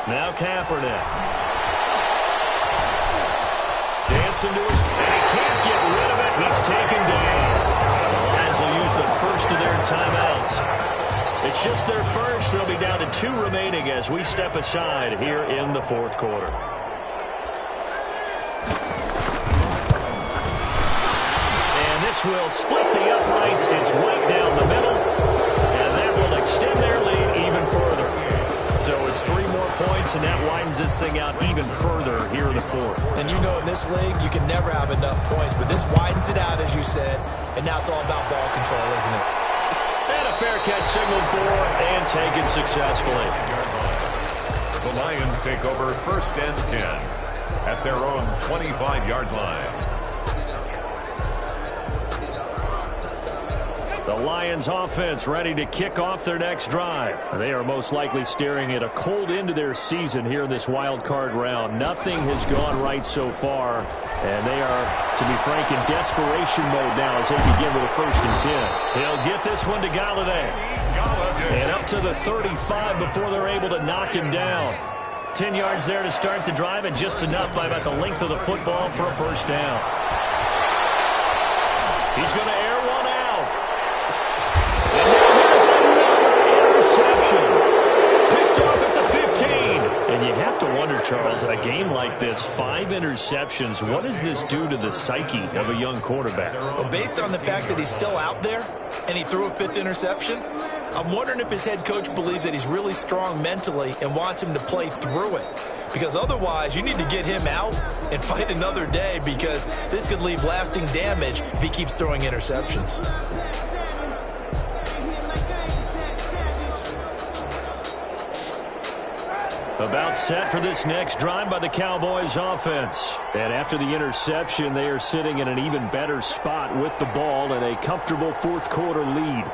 Now Kaepernick. Dancing to his... He can't get rid of it. He's taken down. The Lions will use the first of their timeouts. It's just their first. They'll be down to 2 remaining as we step aside here in the fourth quarter. And this will split the uprights. It's right down the middle. And that will extend their lead even further. So it's 3 more points, and that widens this thing out even further here in the fourth. And you know in this league, you can never have enough points. But this widens it out, as you said. And now it's all about ball control, isn't it? And a fair catch signaled for and taken successfully. The Lions take over 1st and 10 at their own 25-yard line. The Lions offense ready to kick off their next drive. They are most likely staring at a cold end to their season here in this wild card round. Nothing has gone right so far, and they are, to be frank, in desperation mode now as they begin with a 1st and 10. He'll get this one to Galladay. And up to the 35 before they're able to knock him down. 10 yards there to start the drive, and just enough by about the length of the football for a first down. He's going to air one out. And now there's another interception. Picked off at the 15. And you have to wonder, Charles, in a game like this, 5 interceptions, what does this do to the psyche of a young quarterback? Well, based on the fact that he's still out there and he threw a 5th interception, I'm wondering if his head coach believes that he's really strong mentally and wants him to play through it. Because otherwise, you need to get him out and fight another day, because this could leave lasting damage if he keeps throwing interceptions. About set for this next drive by the Cowboys offense. And after the interception, they are sitting in an even better spot with the ball and a comfortable fourth quarter lead.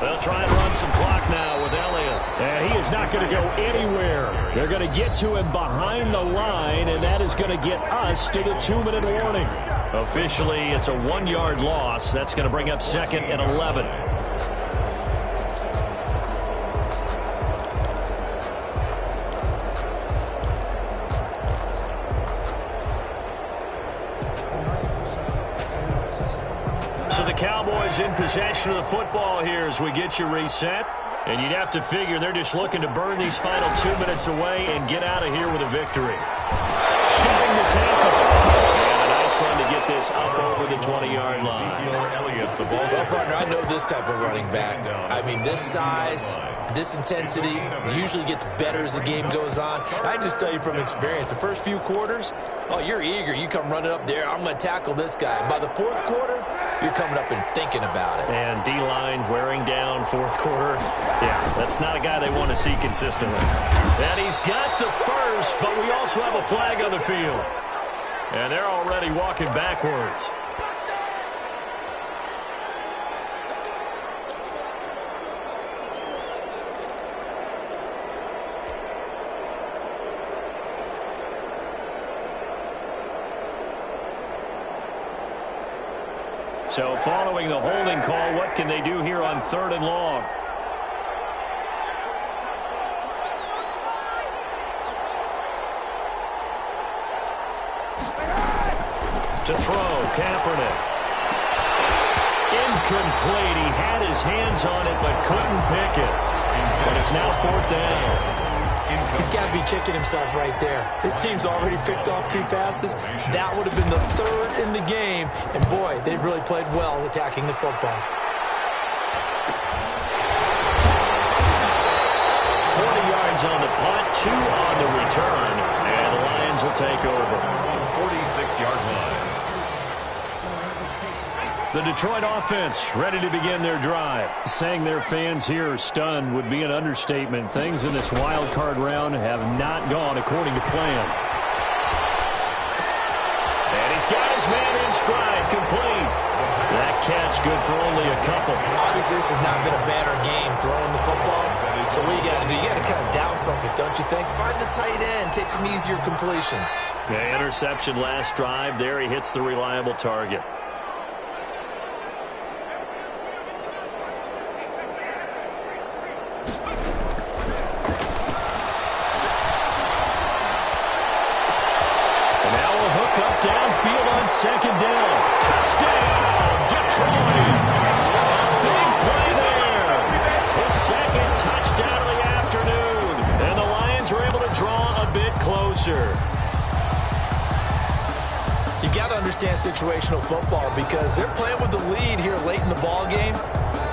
They'll try and run some clock now with Elliott. And he is not going to go anywhere. They're going to get to him behind the line, and that is going to get us to the 2-minute warning. Officially, it's a 1-yard loss. That's going to bring up 2nd and 11. So the Cowboys in possession of the football here as we get you reset. And you'd have to figure they're just looking to burn these final 2 minutes away and get out of here with a victory. Shooting the tackle. Trying to get this up over the 20-yard line. Well, partner, I know this type of running back. I mean, this size, this intensity usually gets better as the game goes on. I just tell you from experience, the first few quarters, oh, you're eager. You come running up there, I'm going to tackle this guy. By the fourth quarter, you're coming up and thinking about it. And D-line wearing down fourth quarter. Yeah, that's not a guy they want to see consistently. And he's got the first, but we also also have a flag on the field. And they're already walking backwards. So following the holding call, what can they do here on 3rd and long? To throw, Kaepernick. Incomplete. He had his hands on it but couldn't pick it. And it's now 4th down. He's got to be kicking himself right there. His team's already picked off 2 passes. That would have been the 3rd in the game. And, boy, they've really played well attacking the football. 40 yards on the punt, 2 on the return. And the Lions will take over. 46-yard line. The Detroit offense ready to begin their drive. Saying their fans here are stunned would be an understatement. Things in this wild card round have not gone according to plan. And he's got his man in stride, complete. That catch good for only a couple. Obviously, this has not been a banner game throwing the football. So what you got to do, you got to kind of down focus, don't you think? Find the tight end, take some easier completions. The interception last drive. There he hits the reliable target. Downfield on 2nd down. Touchdown, Detroit. A big play there. The 2nd touchdown of the afternoon. And the Lions are able to draw a bit closer. You got to understand situational football because they're playing with the lead here late in the ball game.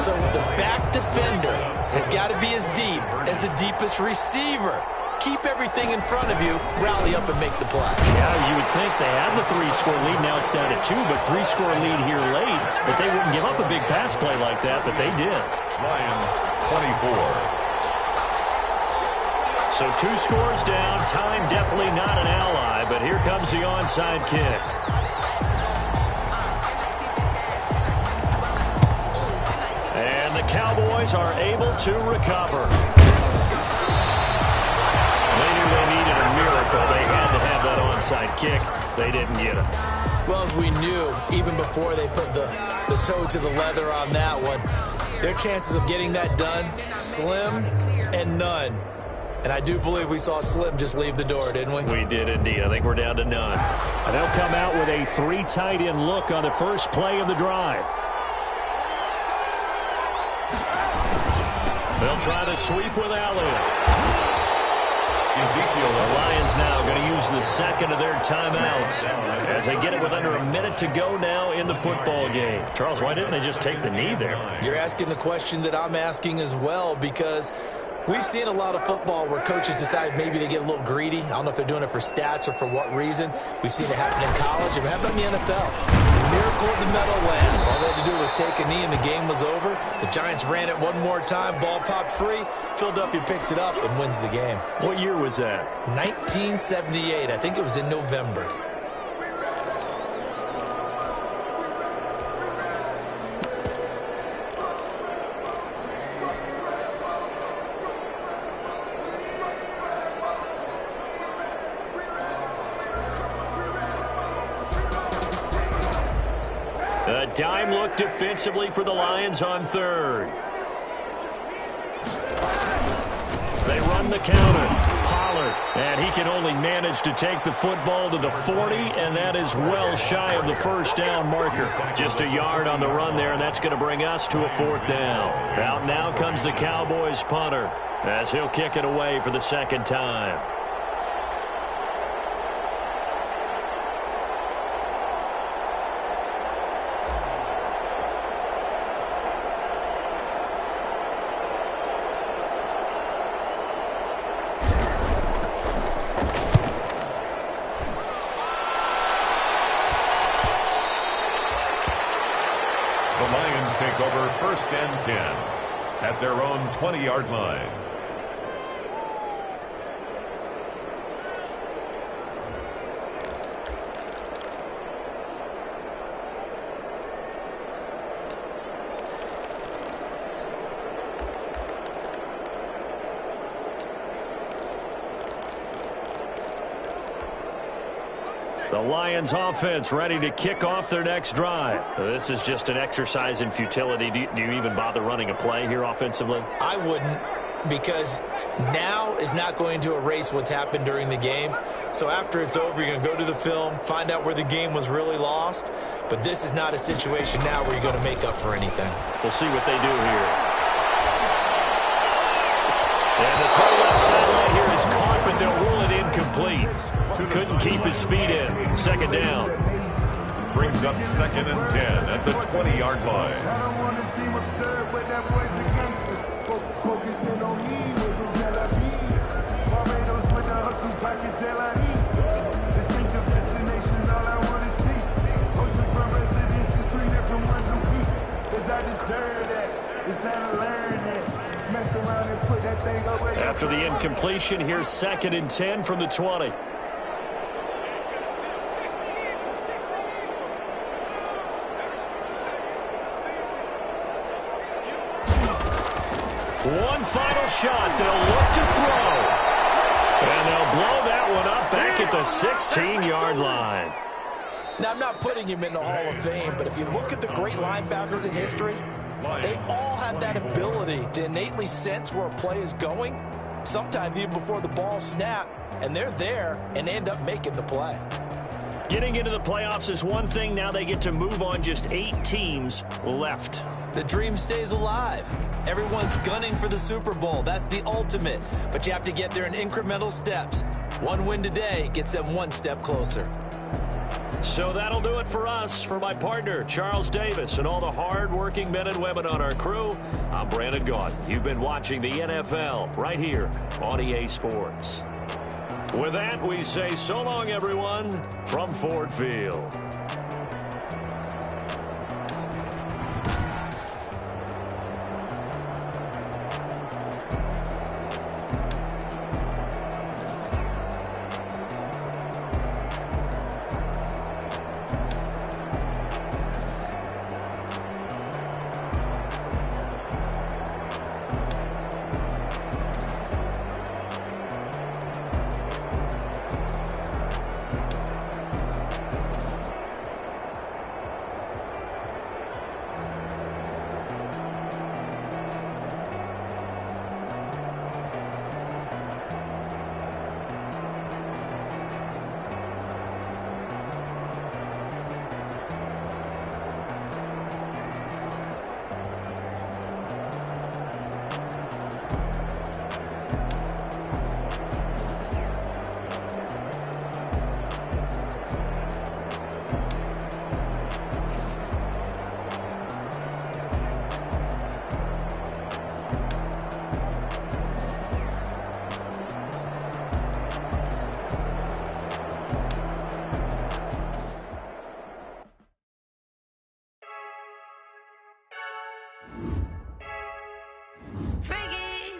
So the back defender has got to be as deep as the deepest receiver. Keep everything in front of you, rally up and make the play. Yeah, you would think they had the 3-score lead. Now it's down to 2, but 3-score lead here late. But they wouldn't give up a big pass play like that, but they did. Lions 24. So 2 scores down. Time definitely not an ally, but here comes the onside kick. And the Cowboys are able to recover. They needed a miracle. They had to have that onside kick. They didn't get it. Well, as we knew, even before they put the toe to the leather on that one, their chances of getting that done, slim and none. And I do believe we saw Slim just leave the door, didn't we? We did indeed. I think we're down to none. And they'll come out with a 3 tight end look on the first play of the drive. They'll try the sweep with Elliott. The Lions now going to use the 2nd of their timeouts as they get it with under a minute to go now in the football game. Charles, why didn't they just take the knee there? You're asking the question that I'm asking as well because we've seen a lot of football where coaches decide maybe they get a little greedy. I don't know if they're doing it for stats or for what reason. We've seen it happen in college and it happened in the NFL. The miracle of the Meadowlands. All they had to do was take a knee and the game was over. The Giants ran it one more time. Ball popped free. Philadelphia picks it up and wins the game. What year was that? 1978. I think it was in November. A dime look defensively for the Lions on 3rd. They run the counter. Pollard, and he can only manage to take the football to the 40, and that is well shy of the 1st down marker. Just a yard on the run there, and that's going to bring us to a 4th down. Out now comes the Cowboys punter as he'll kick it away for the 2nd time. The Lions take over 1st and 10 at their own 20-yard line. The Lions offense ready to kick off their next drive. This is just an exercise in futility. Do you even bother running a play here offensively? I wouldn't, because now is not going to erase what's happened during the game. So after it's over, you're going to go to the film, find out where the game was really lost. But this is not a situation now where you're going to make up for anything. We'll see what they do here. And the throw left sideline here is caught, but they'll rule it incomplete. Couldn't keep his feet in. Second down. Brings up 2nd and 10 at the 20-yard line. I don't want to seem absurd, but that boy's a gangster. Focusing on me was a Tel Barbados with the hustle pockets, LIDs. Distinctive destinations, all I want to see. Oceanfront residences, 3 different ones a week. Cause I deserve that. It's time to learn that. Mess around and put that thing over. After the incompletion, here's 2nd and 10 from the 20. One final shot. They'll look to throw. And they'll blow that one up back at the 16-yard line. Now, I'm not putting him in the Hall of Fame, but if you look at the great linebackers in history, they all have that ability to innately sense where a play is going, sometimes even before the ball snaps, and they're there and end up making the play. Getting into the playoffs is one thing. Now they get to move on. Just 8 teams left. The dream stays alive. Everyone's gunning for the Super Bowl. That's the ultimate. But you have to get there in incremental steps. One win today gets them one step closer. So that'll do it for us. For my partner, Charles Davis, and all the hard-working men and women on our crew, I'm Brandon Gaudin. You've been watching the NFL right here on EA Sports. With that, we say so long, everyone, from Ford Field.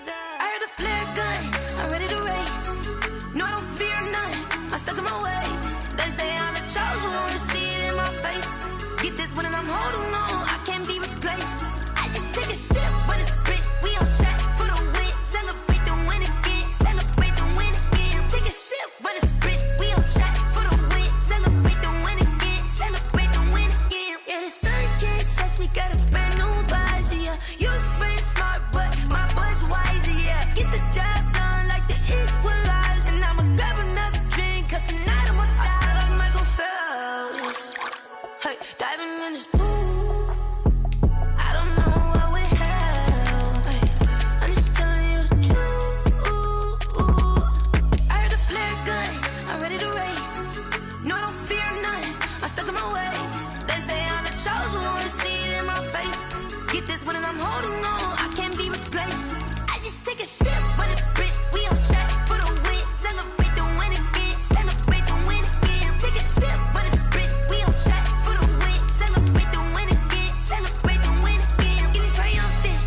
I heard a flare gun, I'm ready to race. No, I don't fear none, I'm stuck in my ways. They say I'm the chosen one, to see it in my face. Get this one and I'm holding on, I can't be replaced. I just take a sip, but it's spit, we on track for the win. Celebrate the win again, celebrate the win again. Take a sip, but it's spit, we on track for the win. Celebrate the win again, celebrate the win again. Yeah, the sun can't touch me, got a brand new visor, yeah. You friend smart, but my bud's wiser, yeah. Get the job done like the equalizer. And I'ma grab another drink, cause tonight I'ma die like Michael Phelps. Hey, diving in this pool, I don't know what we have. Hey, I'm just telling you the truth. I heard a flare gun, I'm ready to race. No, I don't fear none, I'm stuck in my ways. They say I'm the chosen one, to see it in my face. Get this one and I'm holding on, I can't be replaced. I just take a sip, but it's spit, we on track for the win. Celebrate the win again, celebrate the win again. Take a sip, but it's spit, we on track for the win. Celebrate the win again, celebrate the win again. Get it triumphant,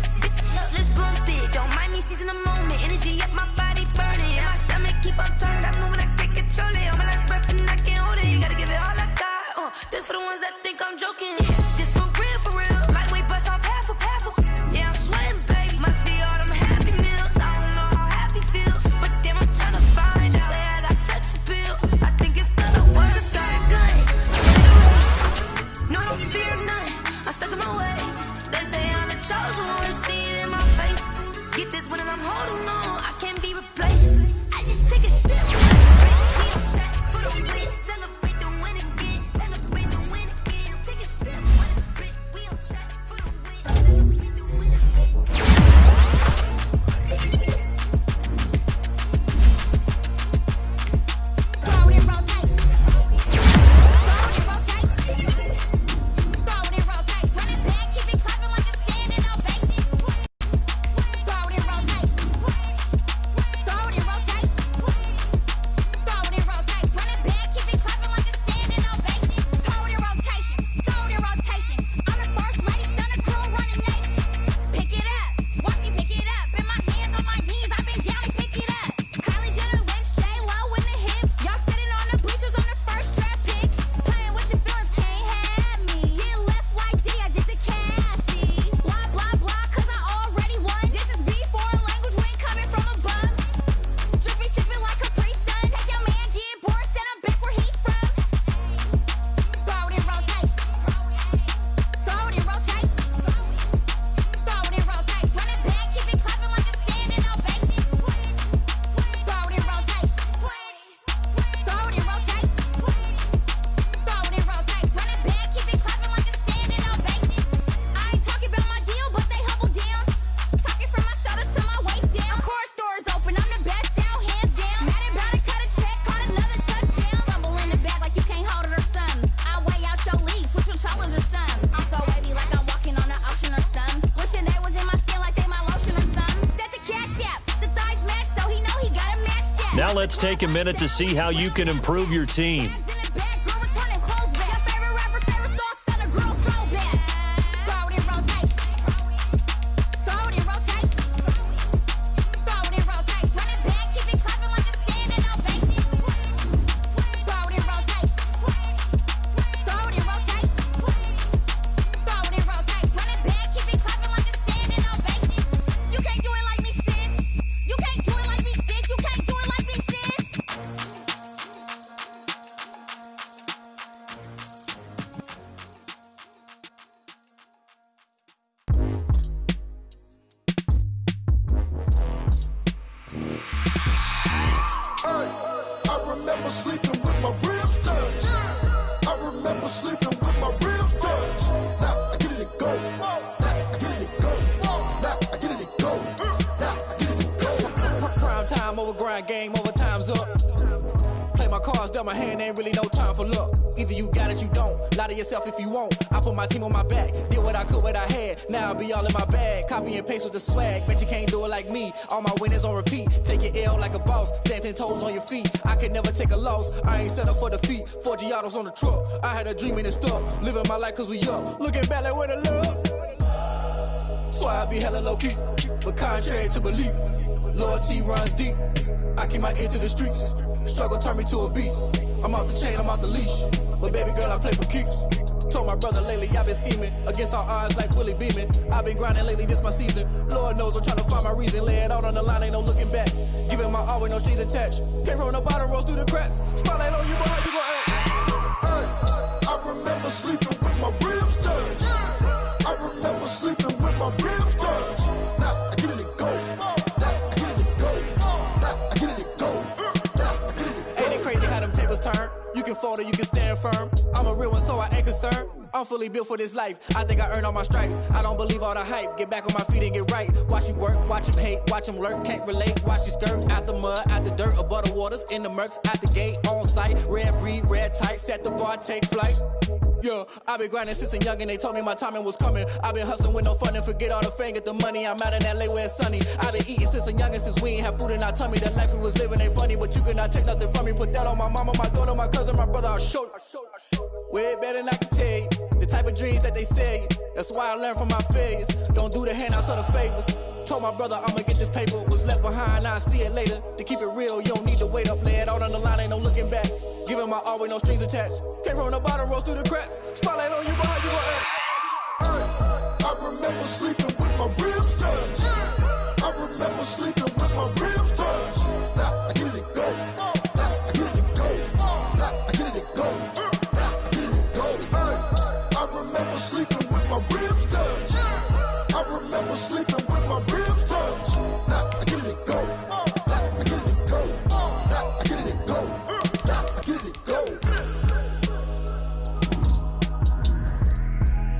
let's bump it. Don't mind me seizing the moment, energy up my body burning. My stomach keep on turning, stop moving, I can't control it. On my last breath and I can't hold it. You gotta give it all I got. This for the ones that think I'm joking. This for real, lightweight bust off half a. Yeah, I'm sweating, babe. Must be all them happy meals. I don't know how happy feels, but damn, I'm tryna find out. Say I got sex appeal. I think it's 'cause I work out. Now let's take a minute to see how you can improve your team. Game over, time's up. Play my cards, dealt my hand, ain't really no time for luck. Either you got it, you don't. Lie to yourself if you won't. I put my team on my back, did what I could, what I had. Now I'll be all in my bag, copy and paste with the swag. Bet you can't do it like me. All my winners on repeat. Take your L like a boss, stand 10 toes on your feet. I can never take a loss, I ain't set up for defeat. 4 Giottos on the truck, I had a dream and it's stuck. Living my life cause we up, looking back like where the love. So I be hella low key, but contrary to belief, loyalty runs deep. I keep my ear to the streets. Struggle turned me to a beast. I'm out the chain, I'm out the leash. But baby girl, I play for keeps. Told my brother lately, I've been scheming against all odds like Willie Beeman. I've been grinding lately, this my season. Lord knows I'm trying to find my reason. Lay it out on the line, ain't no looking back. Giving my all with no strings attached. Can't roll no bottom, rolls through the cracks. Spotlight on you, but how you gon' act? I remember sleeping with my ribs touched. I remember sleeping with my ribs touched. Now I get it go. You can fold or you can stand firm. I'm a real one, so I ain't concerned. I'm fully built for this life. I think I earned all my stripes. I don't believe all the hype. Get back on my feet and get right. Watch you work, watch him hate, watch him lurk. Can't relate, watch you skirt. Out the mud, out the dirt, above the waters, in the murks, out the gate, on site. Red breed, red tight, set the bar, take flight. Yeah, I've been grinding since a young and they told me my timing was coming. I've been hustling with no fun and forget all the fame, get the money. I'm out in LA where it's sunny. I've been eating since a young and since we ain't have food in our tummy. The life we was living ain't funny, but you cannot take nothing from me. Put that on my mama, my daughter, my cousin, my brother, I'll show you. Way better than I can tell you. The type of dreams that they sell you. That's why I learned from my failures. Don't do the handouts or the favors. Told my brother I'ma get this paper. Was left behind, I'll see it later. To keep it real, you don't need to wait up. Lay it out on the line, ain't no looking back. Giving my all with no strings attached. Can't roll no bottom, rolls through the cracks. Spotlight on you, but how you gon' act? I remember sleeping with my ribs touched. I remember sleeping with my ribs touched. Now I get it go. Now I get it go. Now I get it go. Now I get it go. I remember sleeping with my ribs touched. I remember sleeping with my ribs touched. Now I get it go. Now I get it go. Now I get it go. Now I get it go.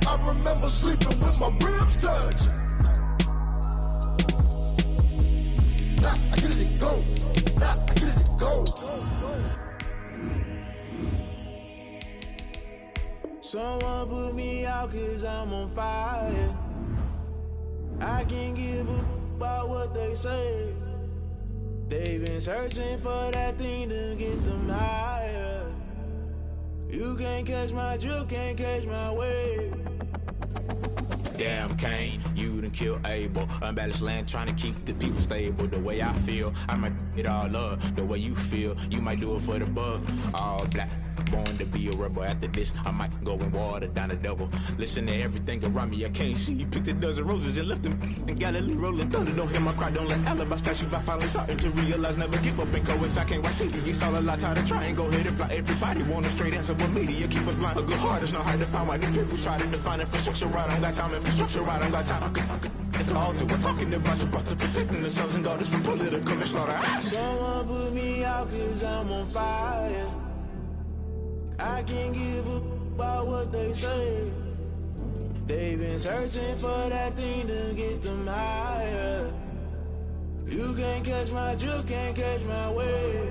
I remember sleeping with my ribs touched. Now I get it go. Now I get it go. Someone put me out cause I'm on fire. I can't give a about what they say. They've been searching for that thing to get them higher. You can't catch my drift, can't catch my wave. Damn Kane, you done killed Abel. Unbalanced land trying to keep the people stable. The way I feel, I might it all up. The way you feel, you might do it for the bug. All black, born to be a rebel. After this, I might go and water down the devil. Listen to everything around me, I can't see. Picked a dozen roses and left them in Galilee rolling thunder. Don't hear my cry, don't let alibis pass you. I finally starting to realize, never give up and go. I can't watch TV, it's all a lot. Tired of trying, go ahead and fly. Everybody want a straight answer, but media keep us blind. A good heart is not hard to find. Why the people try to define infrastructure right? I don't got time, infrastructure right, I don't got time. I could it's all to we're talking about you, about to protecting the sons and daughters from political and slaughter. Someone put me out cause I'm on fire. I can't give a about what they say. They've been searching for that thing to get them higher. You can't catch my drift, can't catch my wave.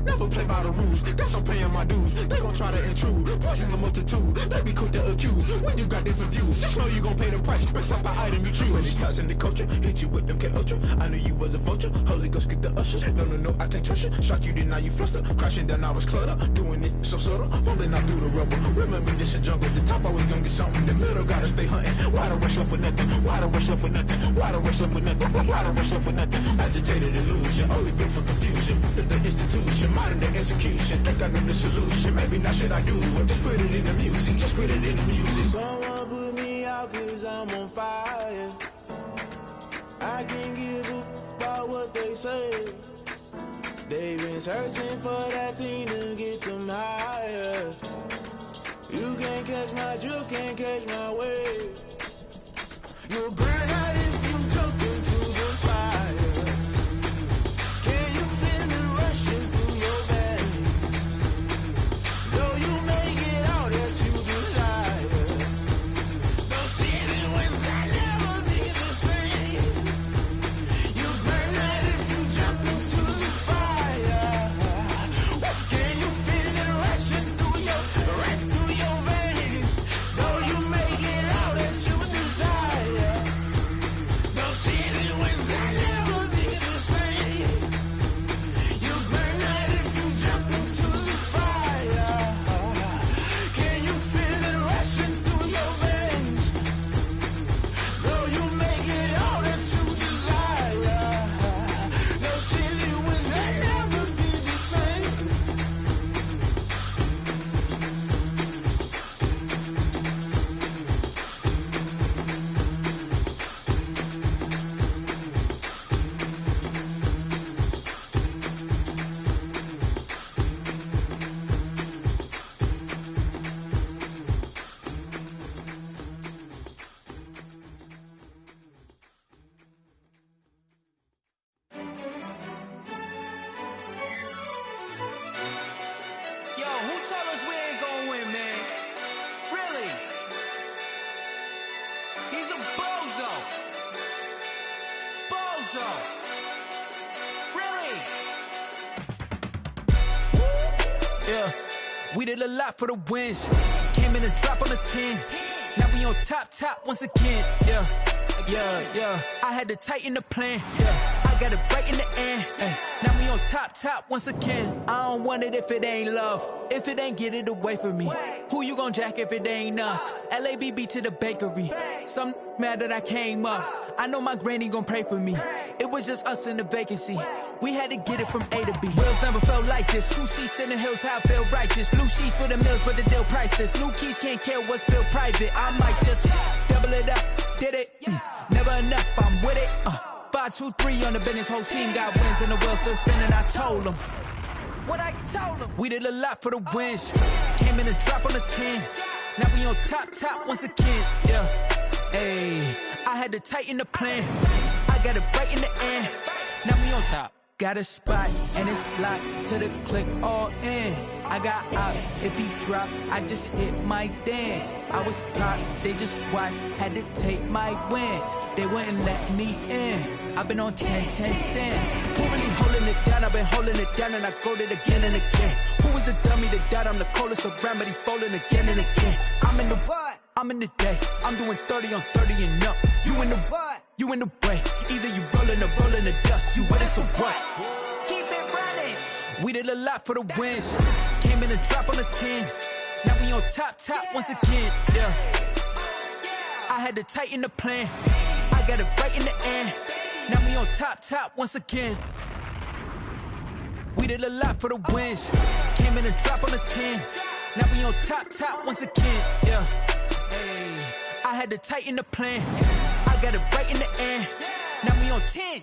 Now never play by the rules. Guess I'm paying my dues. They gon' try to intrude, poison the multitude. They be quick to accuse when you got different views. Just know you gon' pay the price based off the item you choose. When it ties in the culture, hit you with MK Ultra. I knew you was a vulture. Holy Ghost get the ushers. No, I can't trust you. Shock you, then now you fluster. Crashing down, I was clutter. Doing this so subtle, fumbling out through the rubble. Remember this in jungle. The top always gonna get something. The middle gotta stay hunting. Why the rush left for nothing? Why the rush left for nothing? Why the rush left for nothing? Why the rush left for nothing? Agitated illusion, only built for confusion. The institution, modern day execution. Think I know the solution. Maybe not shit I do. Just put it in the music. Just put it in the music. Someone put me out cause I'm on fire. I can't give a about what they say. They've been searching for that thing to get them higher. You can't catch my drift, can't catch my wave. You'll burn out if you jump into the fire. Can you feel it rushing through your veins? Though you make it all that you desire. Those feelings will never be the same. You burn out if you jump into the fire. Can you feel it rushing through your veins? Though you make it all that you desire. Those feelings will never be the same. You burn out if you jump into the fire. Can you feel it rushing through your veins? Though you make it all that you desire. Those feelings will never be the same. Yo, who told us we ain't gonna win, man? Really? He's a bozo. Bozo. Really? Yeah, we did a lot for the wins. Came in and drop on the 10. Now we on top once again. Yeah. I had to tighten the plan. Yeah, I got it right in the end. Now we on top once again. I don't want it if it ain't love. If it ain't, get it away from me. Who you gon' jack if it ain't us? LABB to the bakery. Some mad that I came up. I know my granny gon' pray for me. It was just us in the vacancy. We had to get it from A to B. Wheels never felt like this. 2 seats in the hills, how I feel righteous. Blue sheets for the mills, but the deal priceless. New keys can't care what's built private. I might just double it up. Did it? Never enough, I'm with it. 5, 2, 3 on the business. Whole team got wins and the wheels still spinning. I told them what I told them. We did a lot for the wins. Came in and drop on the 10. Now we on top once again. Yeah. Hey, I had to tighten the plan. I got it right in the end. Now we on top. Got a spot and it's locked to the click all in. I got ops, if he drop, I just hit my dance. I was pop, they just watched, had to take my wins. They wouldn't let me in. I've been on 10 cents. Who really holding it down? I've been holding it down and I go it again and again. Who was the dummy that died? I'm the coldest around, but he falling again and again. I'm in the what? I'm in the day. I'm doing 30 on 30 and up. You in the what? You in the way. Either you rolling or rolling the dust. You with us or what? Keep it running. We did a lot for the wins. Came in and drop on the 10. Now we on top once again. Yeah. I had to tighten the plan. I got it right in the end. Now we on top once again. We did a lot for the wins. Came in and drop on the 10. Now we on top once again. Yeah. Hey, I had to tighten the plan. I got it right in the end. Now we on 10.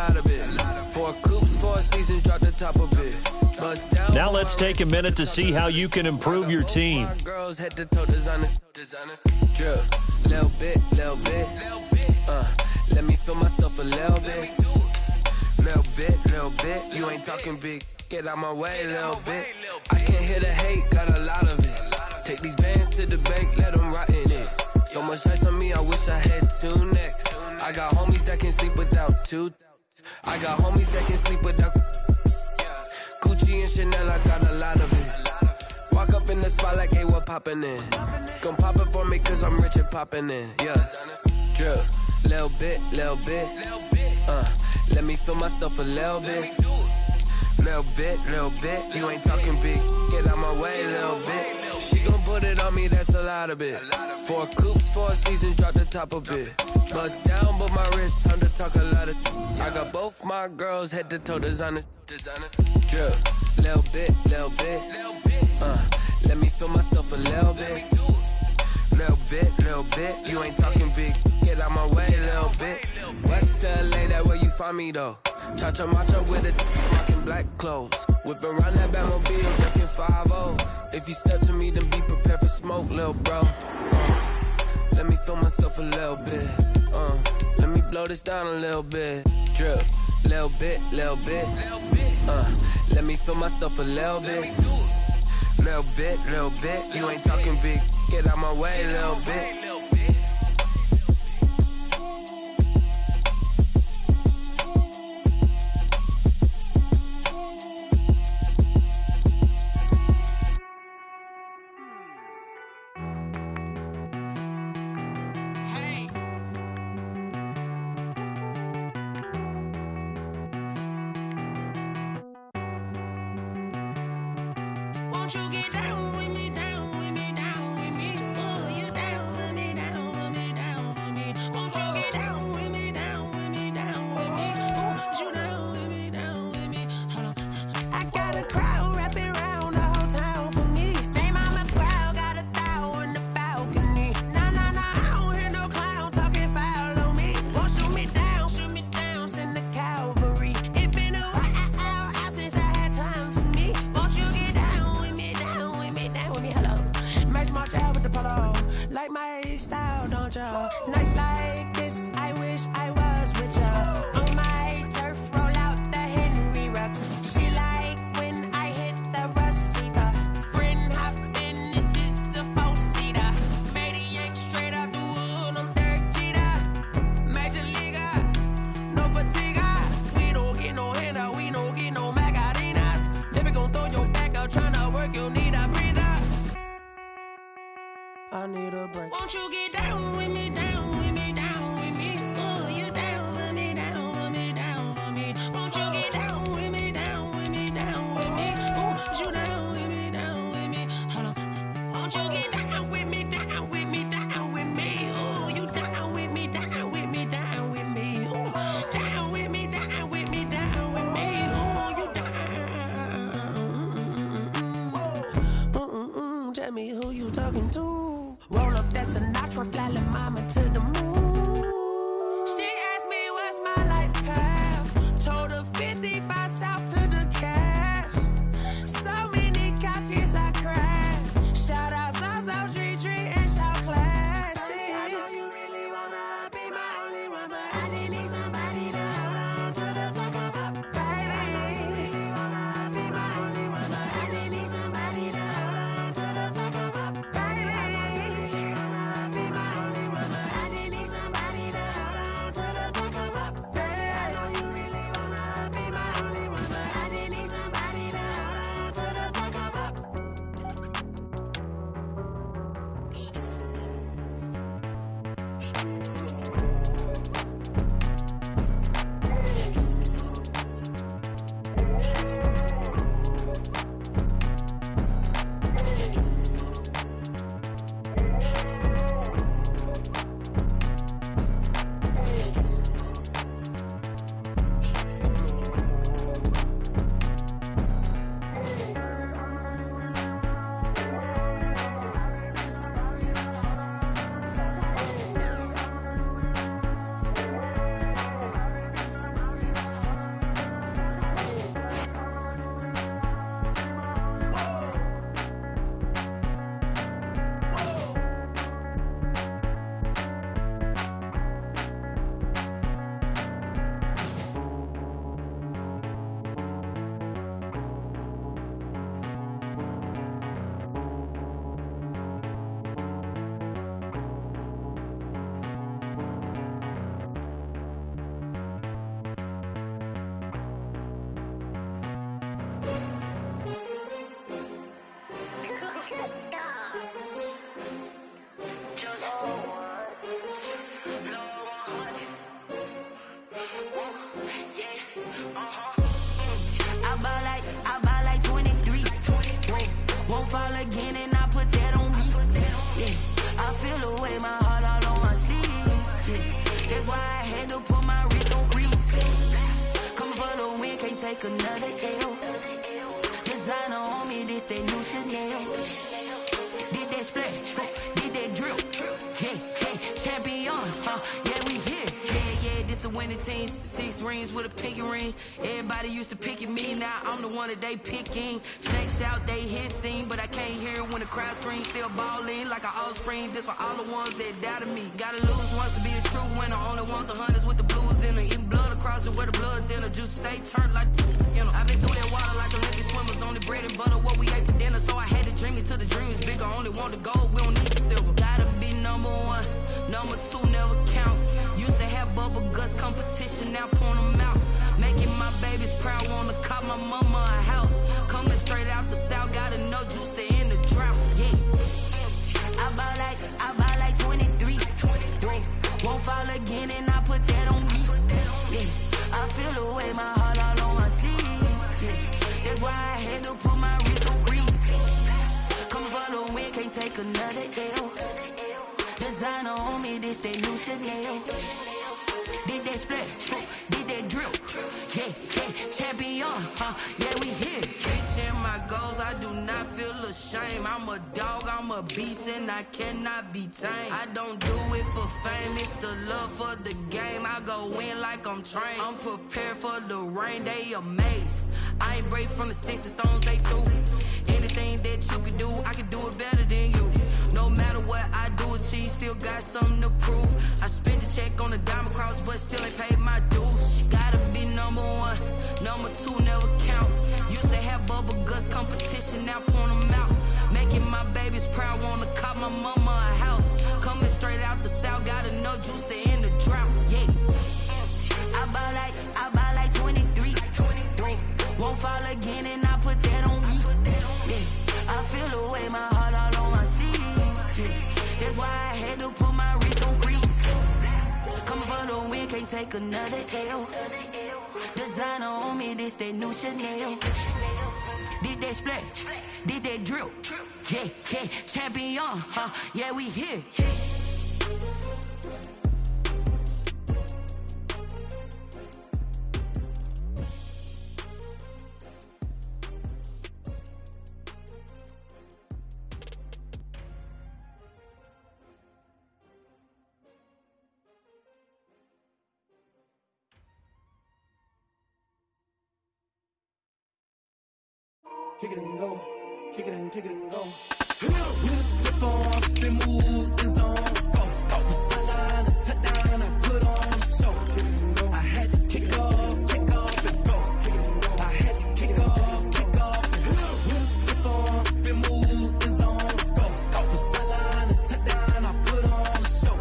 lot of it. 4 coops, 4 seasons, drop the top of it. Now let's take a minute to see how you can improve your team. Girls head to toe, designer. Drip, little bit. Let me feel myself a little bit. Little bit. You ain't talking big. Get out my way, little bit. I can't hear the hate, got a lot of it. Take these bands to the bank, let them rot in it. So much ice on me, I wish I had 2 necks. I got homies that can sleep without 2. I got homies that can sleep without Gucci and Chanel, I got a lot of it. Walk up in the spot like, hey, what poppin' in? Gon' pop it for me cause I'm rich and poppin' in. Yeah, drip, little bit. Let me feel myself a little bit. Little bit. You ain't talking big. Get out my way, little bit. She gon' put it on me, that's a lot of it. 4 coops, 4 seasons, drop the top of it. Bust down, but my wrist, time to talk a lot of. I got both my girls head to toe, designer. Drip, little bit. Let me feel myself a little bit. Little bit. You ain't talking big. Get out my way, little bit. West LA, that where you find me though. Cha-cha matcha with it, rockin' black clothes. Whip around that Batmobile, drinking 5-0. If you step to me, then be prepared for smoke, little bro. Let me feel myself a little bit. Let me blow this down a little bit. Drip, little bit. Let me feel myself a little bit. Little bit. You ain't talking big. Get out my way, little bit. Won't you get down with me, down with me, down with me? Oh, you down with me, down with me, down with me. Won't you get down with me, down with me, down with me? Oh, you down with me, down with me? Hold on. I got a crowd wrapping around the whole town for me. Name on my crowd, got a thou in the balcony. Nah, I don't hear no clown talking foul on me. Won't shoot me down, send the cavalry. It been a while since I had time for me. Won't you get down with me, down with me, down with me? Hello. Match my job with the polo. Like my style, don't y'all? Nights like this, I wish I was with y'all. On my turf, roll out the Henry Rux. She like when I take another L. Designer on me, this they new Chanel. Did that splash, did that drill. Yeah, champion, yeah, we here. Yeah, this the winning team. 6 rings with a pinky ring. Everybody used to pick at me, now I'm the one that they picking. Snakes out, they hissing, but I can't hear it when the crowd screams. Still balling like an offspring. This for all the ones that doubted me. Gotta lose once to be a true winner. Only want the hunters with the blues in it. Eating blood across it where the blood dinner. Juice stay turned like, you know. I've been through that water like Olympic swimmers. Only bread and butter, what we ate for dinner. So I had to dream it till the dream is bigger. Only want the gold, we don't need the silver. Gotta be number 1, number 2 never count. Used to have bubble guts competition, now point them out. Making my babies proud, wanna cop my mama a house. Coming straight out the south, got enough juice to end the drought. Yeah, I buy like 23. Won't fall again, and I put that on me. Yeah, I feel the way, my heart all on my sleeve. Yeah, that's why I had to put my wrist on freeze. Come for the win, can't take another L. Designer on me, this they new Chanel. Did that splash, did that drill. Yeah, champion, yeah, we here. Reaching my goals, I do not feel ashamed. I'm a dog, I'm a beast, and I cannot be tamed. I don't do it for fame, it's the love for the game. I go in like I'm trained. I'm prepared for the rain, they amazed. I ain't break from the sticks and stones they threw. Anything that you can do, I can do it better than you. No matter what I do achieve, still got something to prove. I spent the check on the diamond cross, but still ain't paid my dues. Gotta be number 1, number 2 never count. Used to have bubble guts competition, now point them out. Making my babies proud, wanna cop my mama a house. Coming straight out the south, got enough juice to end the drought. Yeah, I buy like 23. Won't fall again, and I put that on me. Yeah, I feel the way, my heart all on my sleeve. Yeah, that's why I had to put my wrist on freeze. Coming for the win, can't take another L. Designer on me, this they new Chanel. Did that splash, did that drill. Yeah, champion, yeah, we here. Kick it and go, kick it and go. With a step on, spin move, in zone, go. From sideline to touchdown, I put on the show. I had to kick off and go. I had to kick off and go. With a step on, spin move, in zone, go. From sideline to touchdown, I put on the show.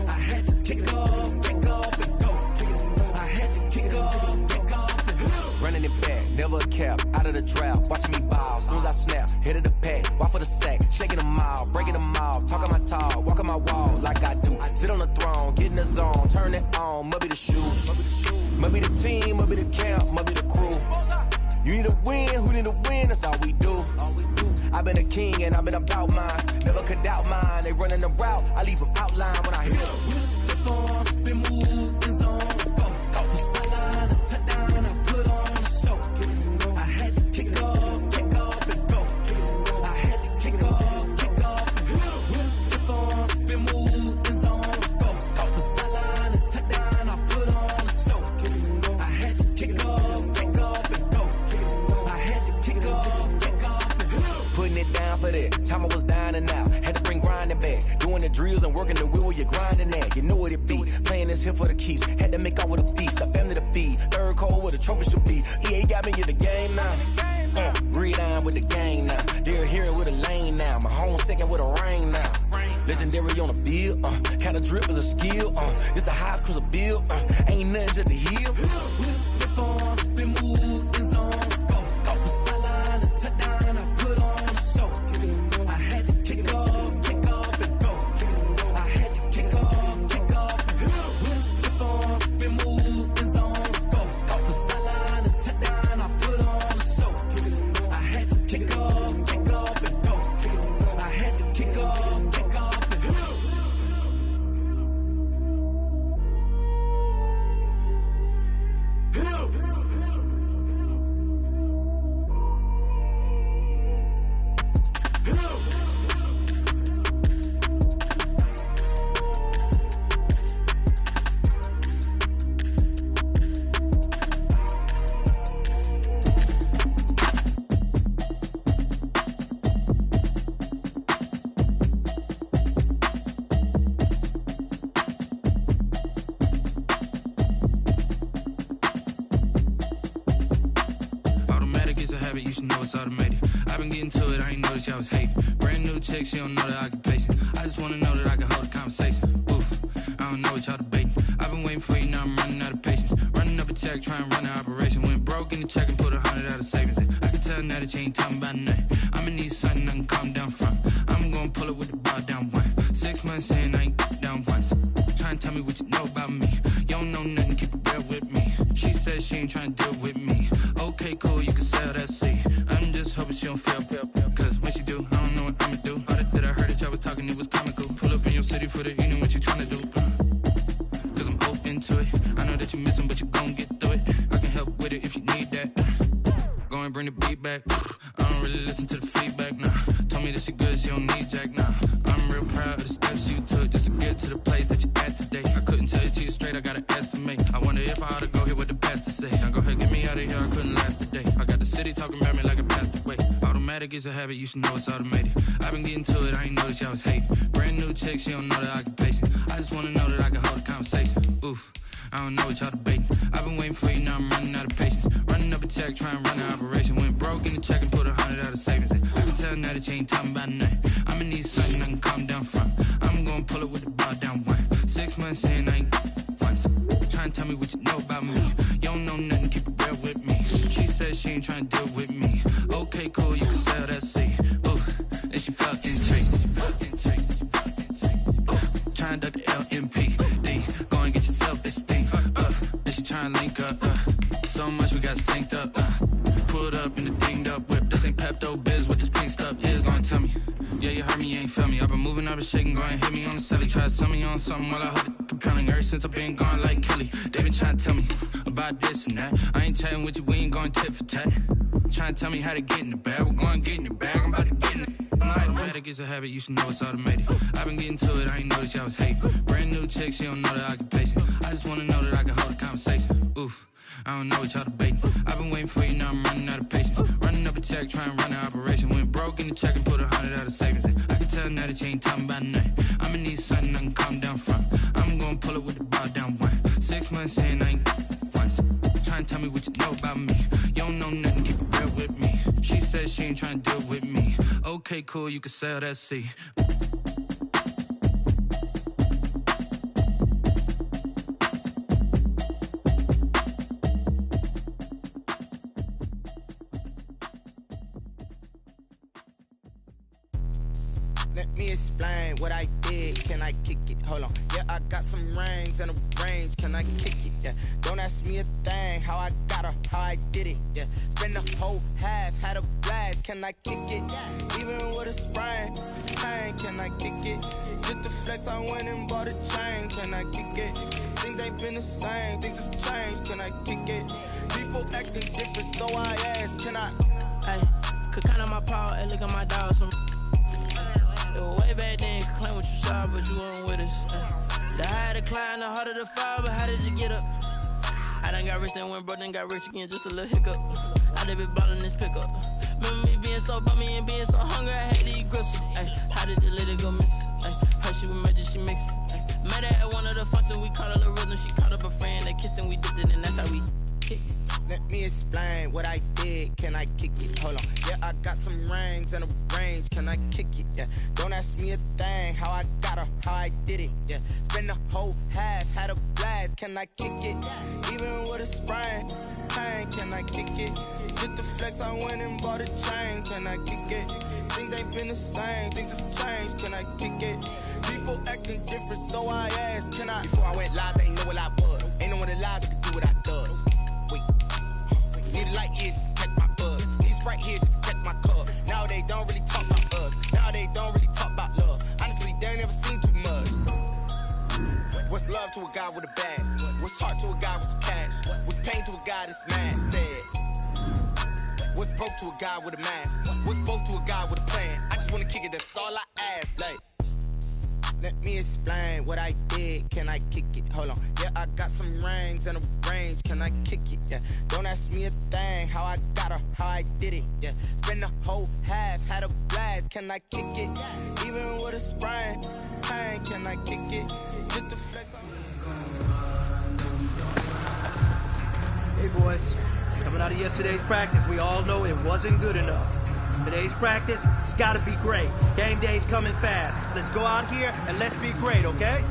I had to kick off and go. I had to kick off and go. Running it back, never a cap, out of the draft, watching me ball. Soon as I snap, hit of the pack, walk for the sack, shaking them all, breaking them off, talking my talk, walking my wall like I do. Sit on the throne, get in the zone, turn it on, must be the shoes, must be the team, must be the camp, must be the crew. You need a win, who need a win, that's all we do. I've been a king and I've been about mine, never could doubt mine. They running the route, I leave them outline when I hit them. You step on, spin move, in zone, go. From sideline to touchdown, I put on the show. I had to kick off and go. I had to kick off and go. You step on, spin move, in zone, go. From sideline to touchdown, I put on the show. I had to kick off and go. I had to kick off and go. Putting it down for that, time I was down and out, had to bring grinding back, doing the drills and working the wheel where you're grinding at, you know what it be, playing this here for the keeps, had to make out with a feast, a family to feed, third cold where the trophy should be, EA got me in the game now, read on with the gang now, they're hearing with a lane now, my home second with a rain now, legendary on the field, kind of drip is a skill, it's the highest cruiser bill, ain't nothing just to heal. We step on, spin move, in zone, go. From sideline to touchdown, I put on the show. I had to kick off and go. I had to kick off and go. We step on, spin move, in zone, go. From sideline to touchdown, I put on the show. I had to kick off and go. I had to kick off and go. it's automated. I've been getting to it, I ain't noticed y'all was hating. Brand new chick, she don't know the occupation. I just wanna know that I can hold a conversation. Oof, I don't know what y'all debating. I've been waiting for you, now I'm running out of patience. Running up a check, trying to run an operation. Went broke in the check and put 100 out of savings in. I can tell now that you ain't talking about nothing. I'ma need something I can calm down from. I'm gonna pull it with the bar down one. 6 months in, I ain't down once. Trying to tell me what you know about me. You don't know nothing, keep it real with me. She says she ain't trying to deal with me. Okay, cool, you can sell that seat. I'm just hoping she don't feel. Cause when she do, I don't know what I'ma do. All that I heard that y'all was talking, it was comical. Pull up in your city for the evening, what you trying to do? Cause I'm open to it. I know that you missing, but you gon' get through it. I can help with it if you need that. Go and bring the beat back. I don't really listen to the feedback, nah. Told me that she good, she don't need jack, nah. I'm real proud of the steps you took just to get to the place that you at today. I couldn't tell you to you straight, I gotta estimate. I wonder if I ought to go here with the best to say. Now go ahead, get me out of here, I couldn't last a day. I got the city talking about me like a passed away. Automatic is a habit, you should know it's automated. I've been getting to it, I ain't noticed y'all was hating. Brand new chick, she don't know the occupation. I just wanna know that I can hold a conversation. Oof, I don't know what y'all debating. I've been waiting for you, now I'm running out of patience. Running up a check, trying to run an operation. Went broke in the check and put 100 out of savings in. I can tell now that you ain't talking about nothing. I'ma need something I can calm down from. I'm gonna pull it with the bar down one. 6 months in, I ain't once. Trying to tell me what you know about me. You don't know nothing, keep it real with me. She says she ain't trying to deal with me. Okay, cool, you can sell that seat. Ooh, and she felt intrigued. Trying to duck the LMPD. Go and get your self-esteem. And she trying to link up. So much we got synced up. Pulled up in the dinged up whip. This ain't Pepto-Biz, what this pink stuff is. Gonna tell me. Yeah, you heard me, you ain't feel me. I've been moving, I've been shaking, go and hit me on the celly. Try to sell me on something while I hold it compelling. Ever since I've been gone like Kelly, they been trying to tell me about this and that. I ain't chatting with you, we ain't going tit for tat. Trying to tell me how to get in the bag. We're going to get in the bag, I'm about to get in it. Automatic is a habit, you should know it's automated. I've been getting to it, I ain't noticed y'all was hating. Brand new chick, she don't know the occupation. I just wanna know that I can hold a conversation. Oof, I don't know what y'all debating. I've been waiting for you, now I'm running out of patience. Running up a check, trying to run an operation. Went broke in the check and put 100 out of savings in. I can tell now that you ain't talking about nothing. I'ma need something I can calm down from. I'm gonna pull it with the bar down one. 6 months in, I ain't once. Trying to tell me what you know about me. You don't know nothing, keep it real with me. She says she ain't trying to deal with me. Okay, cool, you can sell that seat. Let me explain what I did. Can I kick it? Hold on. Yeah, I got some rings and a range. Can I kick it? Yeah. Don't ask me a thing. How I got her, how I did it. Yeah. Spend the whole half, had a blast. Can I kick it? Even with a sprain. Pain, can I kick it? Just to flex, I went and bought a chain. Can I kick it? Things ain't been the same. Things have changed. Can I kick it? People acting different, so I ask. Can I? Hey, could count on my power and look at my dogs from. It was way back then, could claim what you saw, but you weren't with us. The higher the climb, the harder the fall, but how did you get up? I done got rich, then went broke, then got rich again, just a little hiccup. I done been ballin' this pickup. Remember me being so bummy and being so hungry, I had to eat gristle. Ay, how did the lady go miss? Ay, heard she was magic, she mixed. Met her at one of the functions, we caught a little rhythm, she caught up a friend, they kissed and we dipped it, and that's how we kicked it. Let me explain what I did. Can I kick it? Hold on. Yeah, I got some rings and a range. Can I kick it? Yeah. Don't ask me a thing. How I got her, how I did it. Yeah. Spend the whole half, had a blast. Can I kick it? Even with a sprain. Pain, can I kick it? Just to flex, I went and bought a chain. Can I kick it? Things ain't been the same. Things have changed. Can I kick it? People acting different, so I asked. Can I? Before I went live, they ain't know what I was. Ain't no one alive that could do what I does. Wait. Need a light here just to catch my buzz. These right here just to catch my cup. Now they don't really talk about us. Now they don't really talk about love. Honestly, they ain't never seen too much. What's love to a guy with a bag? What's heart to a guy with some cash? What's pain to a guy that's mad? Said. What's broke to a guy with a mask? What's both to a guy with a plan? I just wanna kick it, that's all I ask. Like, let me explain what I did. Can I kick it? Hold on. Yeah, I got some rings and a range. Can I kick it? Yeah. Don't ask me a thing. How I got her, how I did it. Yeah. Spend the whole half, had a blast. Can I kick it? Even with a sprain. Pain, can I kick it? Just to flex. Hey boys, Coming out of yesterday's practice, we all know it wasn't good enough. Today's practice, it's gotta be great. Game day's coming fast. Let's go out here and let's be great, okay?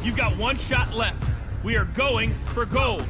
You've got one shot left. We are going for gold.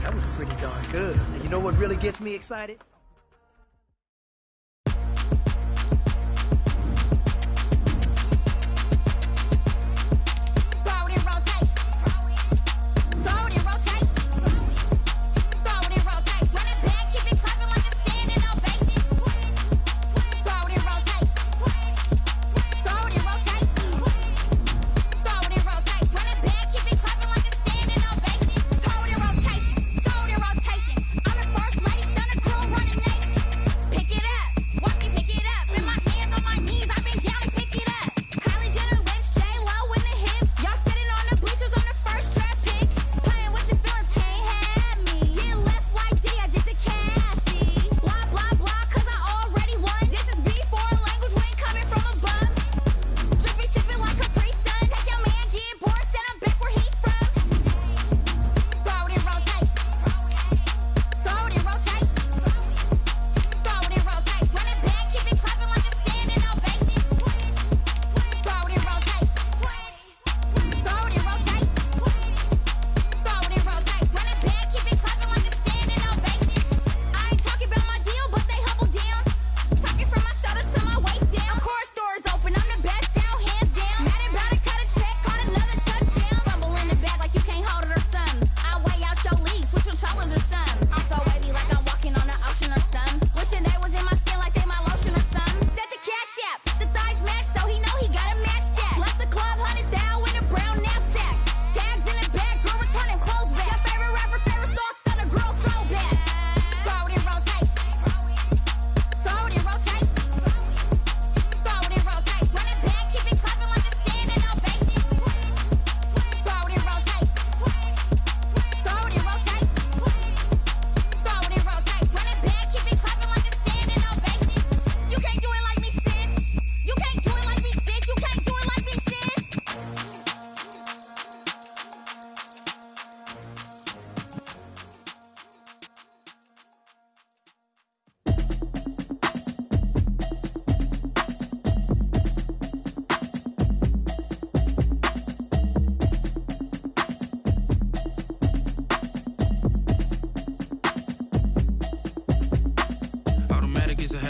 That was pretty darn good. And you know what really gets me excited?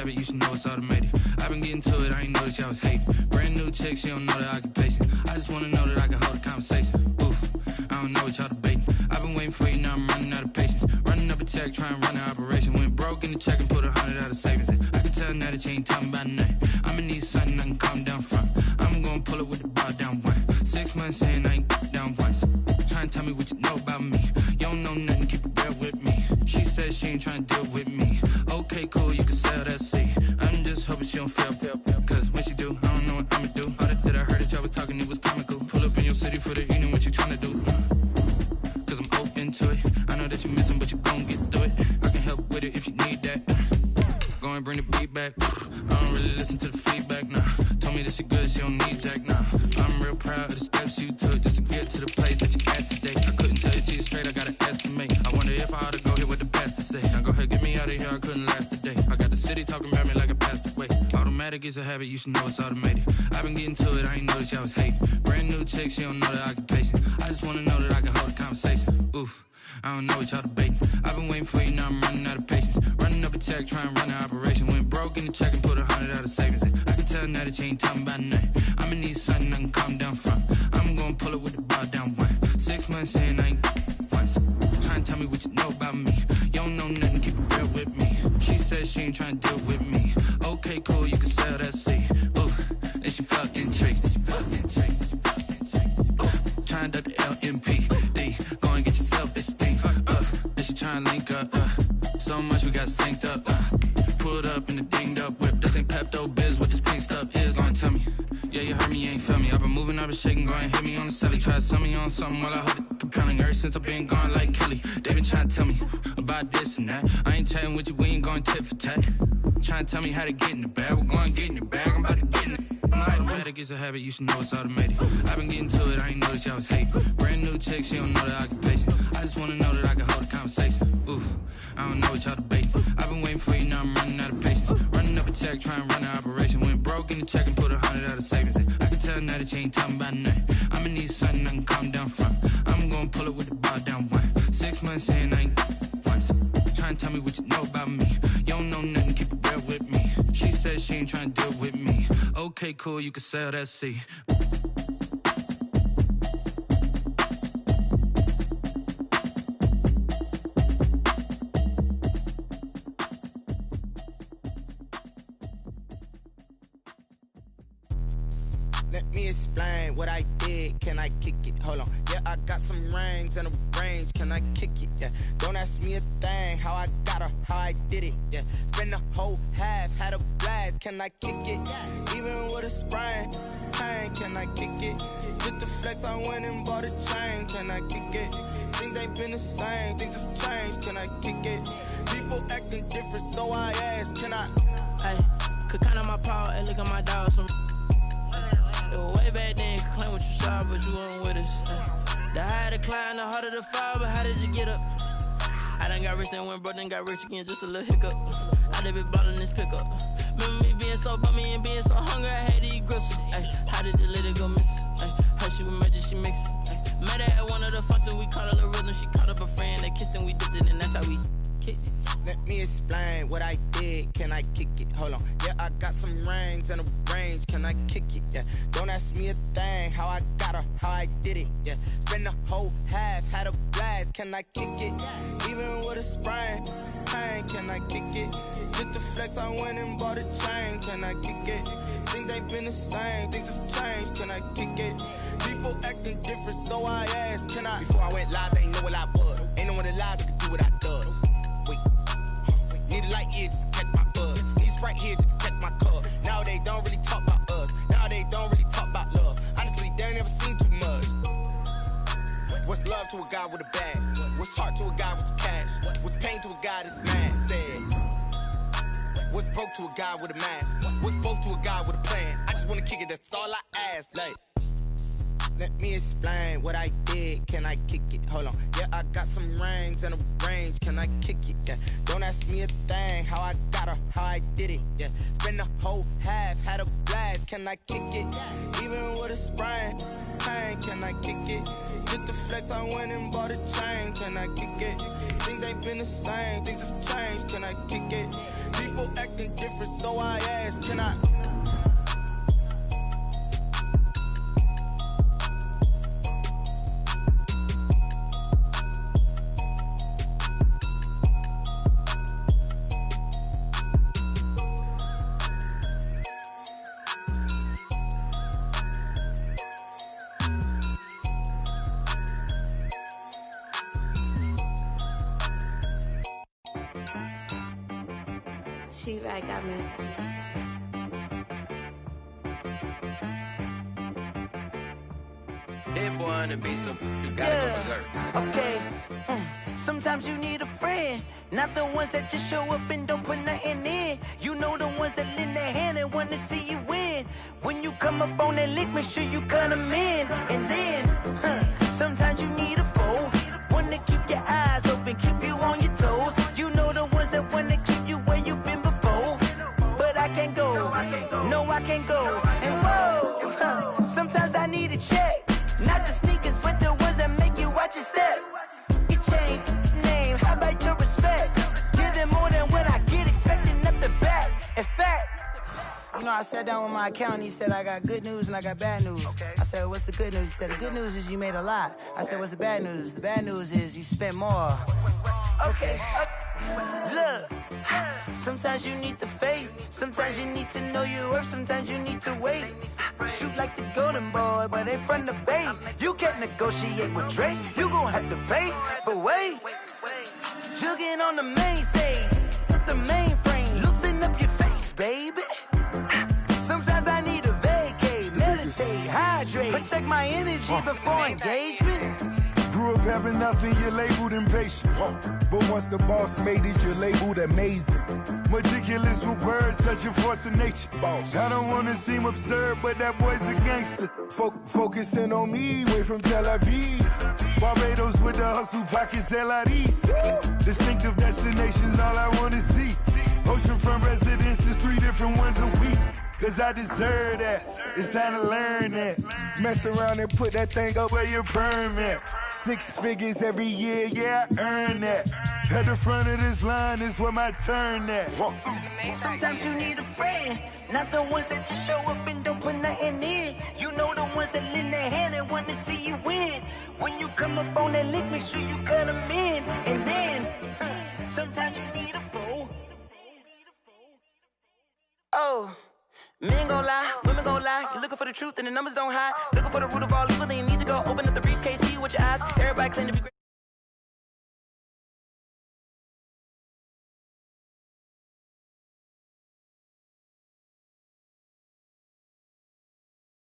You should know it's automated. I've been getting to it, I ain't noticed y'all was hating. Brand new chick, she don't know the occupation. I just wanna know that I can hold a conversation. Oof, I don't know what y'all debating. I've been waiting for you, now I'm running out of patience. Running up a check, trying to run an operation. Went broke in the check and put 100 out of savings in. I can tell now that you ain't talking about nothing. I'ma need something I can calm down from. I'm gonna pull it with the bar down one. 6 months in, I ain't down once. Trying to tell me what you know about me. You don't know nothing, keep it real with me. She says she ain't trying to deal with me. Okay, cool, you can sell that seat. I'm just hoping she don't fail. Cause when she do, I don't know what I'ma do. All that I heard that y'all was talking, it was comical. Pull up in your city for the evening, what you trying to do? Cause I'm open to it. I know that you missing, but you gon' get through it. I can help with it if you need that. Go and bring the beat back. I don't really listen to the feedback, nah. Told me that she good, she don't need Jack, nah. I'm real proud of the steps you took just to get to the place that you at today. I couldn't tell you to you straight, I gotta estimate. I wonder if I ought to go here with the best to say. Now go ahead, get me out of here, I couldn't last a day. I got the city talking about me like I passed away. Automatic is a habit, you should know it's automated. I've been getting to it, I ain't noticed y'all was hating. Brand new chick, she don't know the occupation. I just wanna know that I can hold a conversation. Oof, I don't know what y'all debating. I've been waiting for you, now I'm running out of patience. Running up a check, trying to run an operation. Went broke in the check and put 100 out of savings in. I can tell now that you ain't talking about nothing. I'ma need something I can calm down from. I'm gonna pull it with the bar down one. 6 months in, I ain't once. Trying to tell me what you know about me. You don't know nothing, keep it real with me. She says she ain't trying to deal with me. Okay, cool, you can sell that seat. Ooh, and she felt intrigued. Trying to duck the LMPD. Go and get your self-esteem. And she trying to link up. So much we got synced up. Pulled up in the dinged up whip. This ain't Pepto-Biz, what this pink stuff is. Go and tell me. Yeah, you heard me, you ain't feel me. I've been moving, I've been shaking, go and hit me on the celly. Try to sell me on something while I hold it compelling. Ever since I've been gone like Kelly, they been trying to tell me about this and that. I ain't chatting with you, we ain't going tit for tat. Trying to tell me how to get in the bag. We're going to get in your bag, I'm about to get in it. Automatic is a habit, you should know it's automated. I've been getting to it, I ain't noticed y'all was hating. Brand new chick, she don't know the occupation. I just wanna know that I can hold a conversation. Oof, I don't know what y'all debating. I've been waiting for you, now I'm running out of patience. Running up a check, trying to run an operation. Went broke in the check and put 100 out of savings in. I can tell now that you ain't talking about nothing. I'ma need something I can calm down from. I'm gonna pull it with the bar down one. 6 months in, I ain't trying to tell me what you know about me. You don't know nothing, keep it real with me. She said she ain't trying to deal with me. Okay, cool, you can sell that C. Let me explain what I did. Can I kick it? Hold on. Yeah, I got some rings and a range. Can I kick it? Yeah. Don't ask me a thing. How I got her, how I did it. Yeah. Spend the whole half, had a blast. Can I kick it? Even with a sprain, pain. Can I kick it? Just to flex, I went and bought a chain. Can I kick it? Things ain't been the same. Things have changed. Can I kick it? People acting different, so I ask. Can I? Hey, could count on my power and look at my dogs from. Way back then, could claim what you saw, but you weren't with us. The higher the climb, the harder the fall, but how did you get up? I done got rich and went broke, then got rich again, just a little hiccup. I done been ballin' this pickup. Remember me being so bummy and being so hungry, I had to eat gristle. How did you let it go miss? How she was magic, she mixed. Met her at one of the functions, we caught a little rhythm. She caught up a friend, they kissed and we dipped it, and that's how we kicked it. Let me explain what I did. Can I kick it? Hold on. Yeah, I got some rings and a range. Can I kick it? Yeah. Don't ask me a thing. How I got her, how I did it. Yeah. Spend the whole half, had a blast. Can I kick it? Even with a sprain, pain. Can I kick it? Just to flex, I went and bought a chain. Can I kick it? Things ain't been the same. Things have changed. Can I kick it? People acting different, so I asked. Can I? Before I went live, they ain't know what I was. Ain't no one alive that could do what I does. Wait. Need a light here just to catch my buzz. Need Sprite here just to catch my cup. Now they don't really talk about us. Now they don't really talk about love. Honestly, they ain't never seen too much. What's love to a guy with a bag? What's heart to a guy with some cash? What's pain to a guy that's mad? Said. What's broke to a guy with a mask? What's broke to a guy with a plan? I just wanna kick it, that's all I ask. Like, let me explain what I did. Can I kick it? Hold on. Yeah, I got some rings and a range. Can I kick it? Yeah. Don't ask me a thing. How I got her, how I did it. Yeah. Spend the whole half, had a blast. Can I kick it? Even with a sprain, pain. Can I kick it? Just to flex, I went and bought a chain. Can I kick it? Things ain't been the same. Things have changed. Can I kick it? People acting different, so I ask. Can I? She right got me. Hit boy on the beat, so you gotta go berserk. Okay. Sometimes you need a friend, not the ones that just show up and don't put nothing in. You know the ones that lend their hand and want to see you win. When you come up on that lick, make sure you cut them in. And then, sometimes you need a foe, one to keep your eyes open, keep you on your toes. You know the ones that want to keep you where you've been before. But I can't go, no I can't go. And whoa, sometimes I need a check, not the sneakers, but the ones that make you watch your step. You change name, how about your respect? Give them more than what I get, expecting nothing back. In fact, you know, I sat down with my accountant, he said I got good news and I got bad news. I said, what's the good news? He said, the good news is you made a lot. I said, what's the bad news? The bad news is you spent more. Okay. Look, sometimes you need the faith, sometimes you need to know your worth, sometimes you need to wait. Shoot like the golden boy, but they from the bay. You can't negotiate with Drake, you gon' have to pay. But wait, jugging on the main stage, with the mainframe, loosen up your face, baby. Sometimes I need a vacate, meditate, hydrate, protect my energy before engagement. Grew up having nothing, you're labeled impatient. But once the boss made it, you're labeled amazing. Meticulous with words, such a force of nature. I don't wanna seem absurd, but that boy's a gangster. Focusing on me, way from Tel Aviv. Barbados with the hustle, pockets LIDs. Distinctive destinations, all I wanna see. Oceanfront residences, 3 different ones a week. Cause I deserve that, it's time to learn that. Mess around and put that thing up where your perm at. 6 figures every year, yeah, I earn that. At the front of this line is where my turn at. Sometimes you need a friend, not the ones that just show up and don't put nothing in. You know the ones that lend their hand and want to see you win. When you come up on that lick, make sure you cut them in. And then, sometimes you need a fool. Oh, men gon' lie, women gon' lie. You're looking for the truth and the numbers don't hide. Looking for the root of all evil, then you need to go open up the briefcase, see with your eyes. Everybody claim to be great.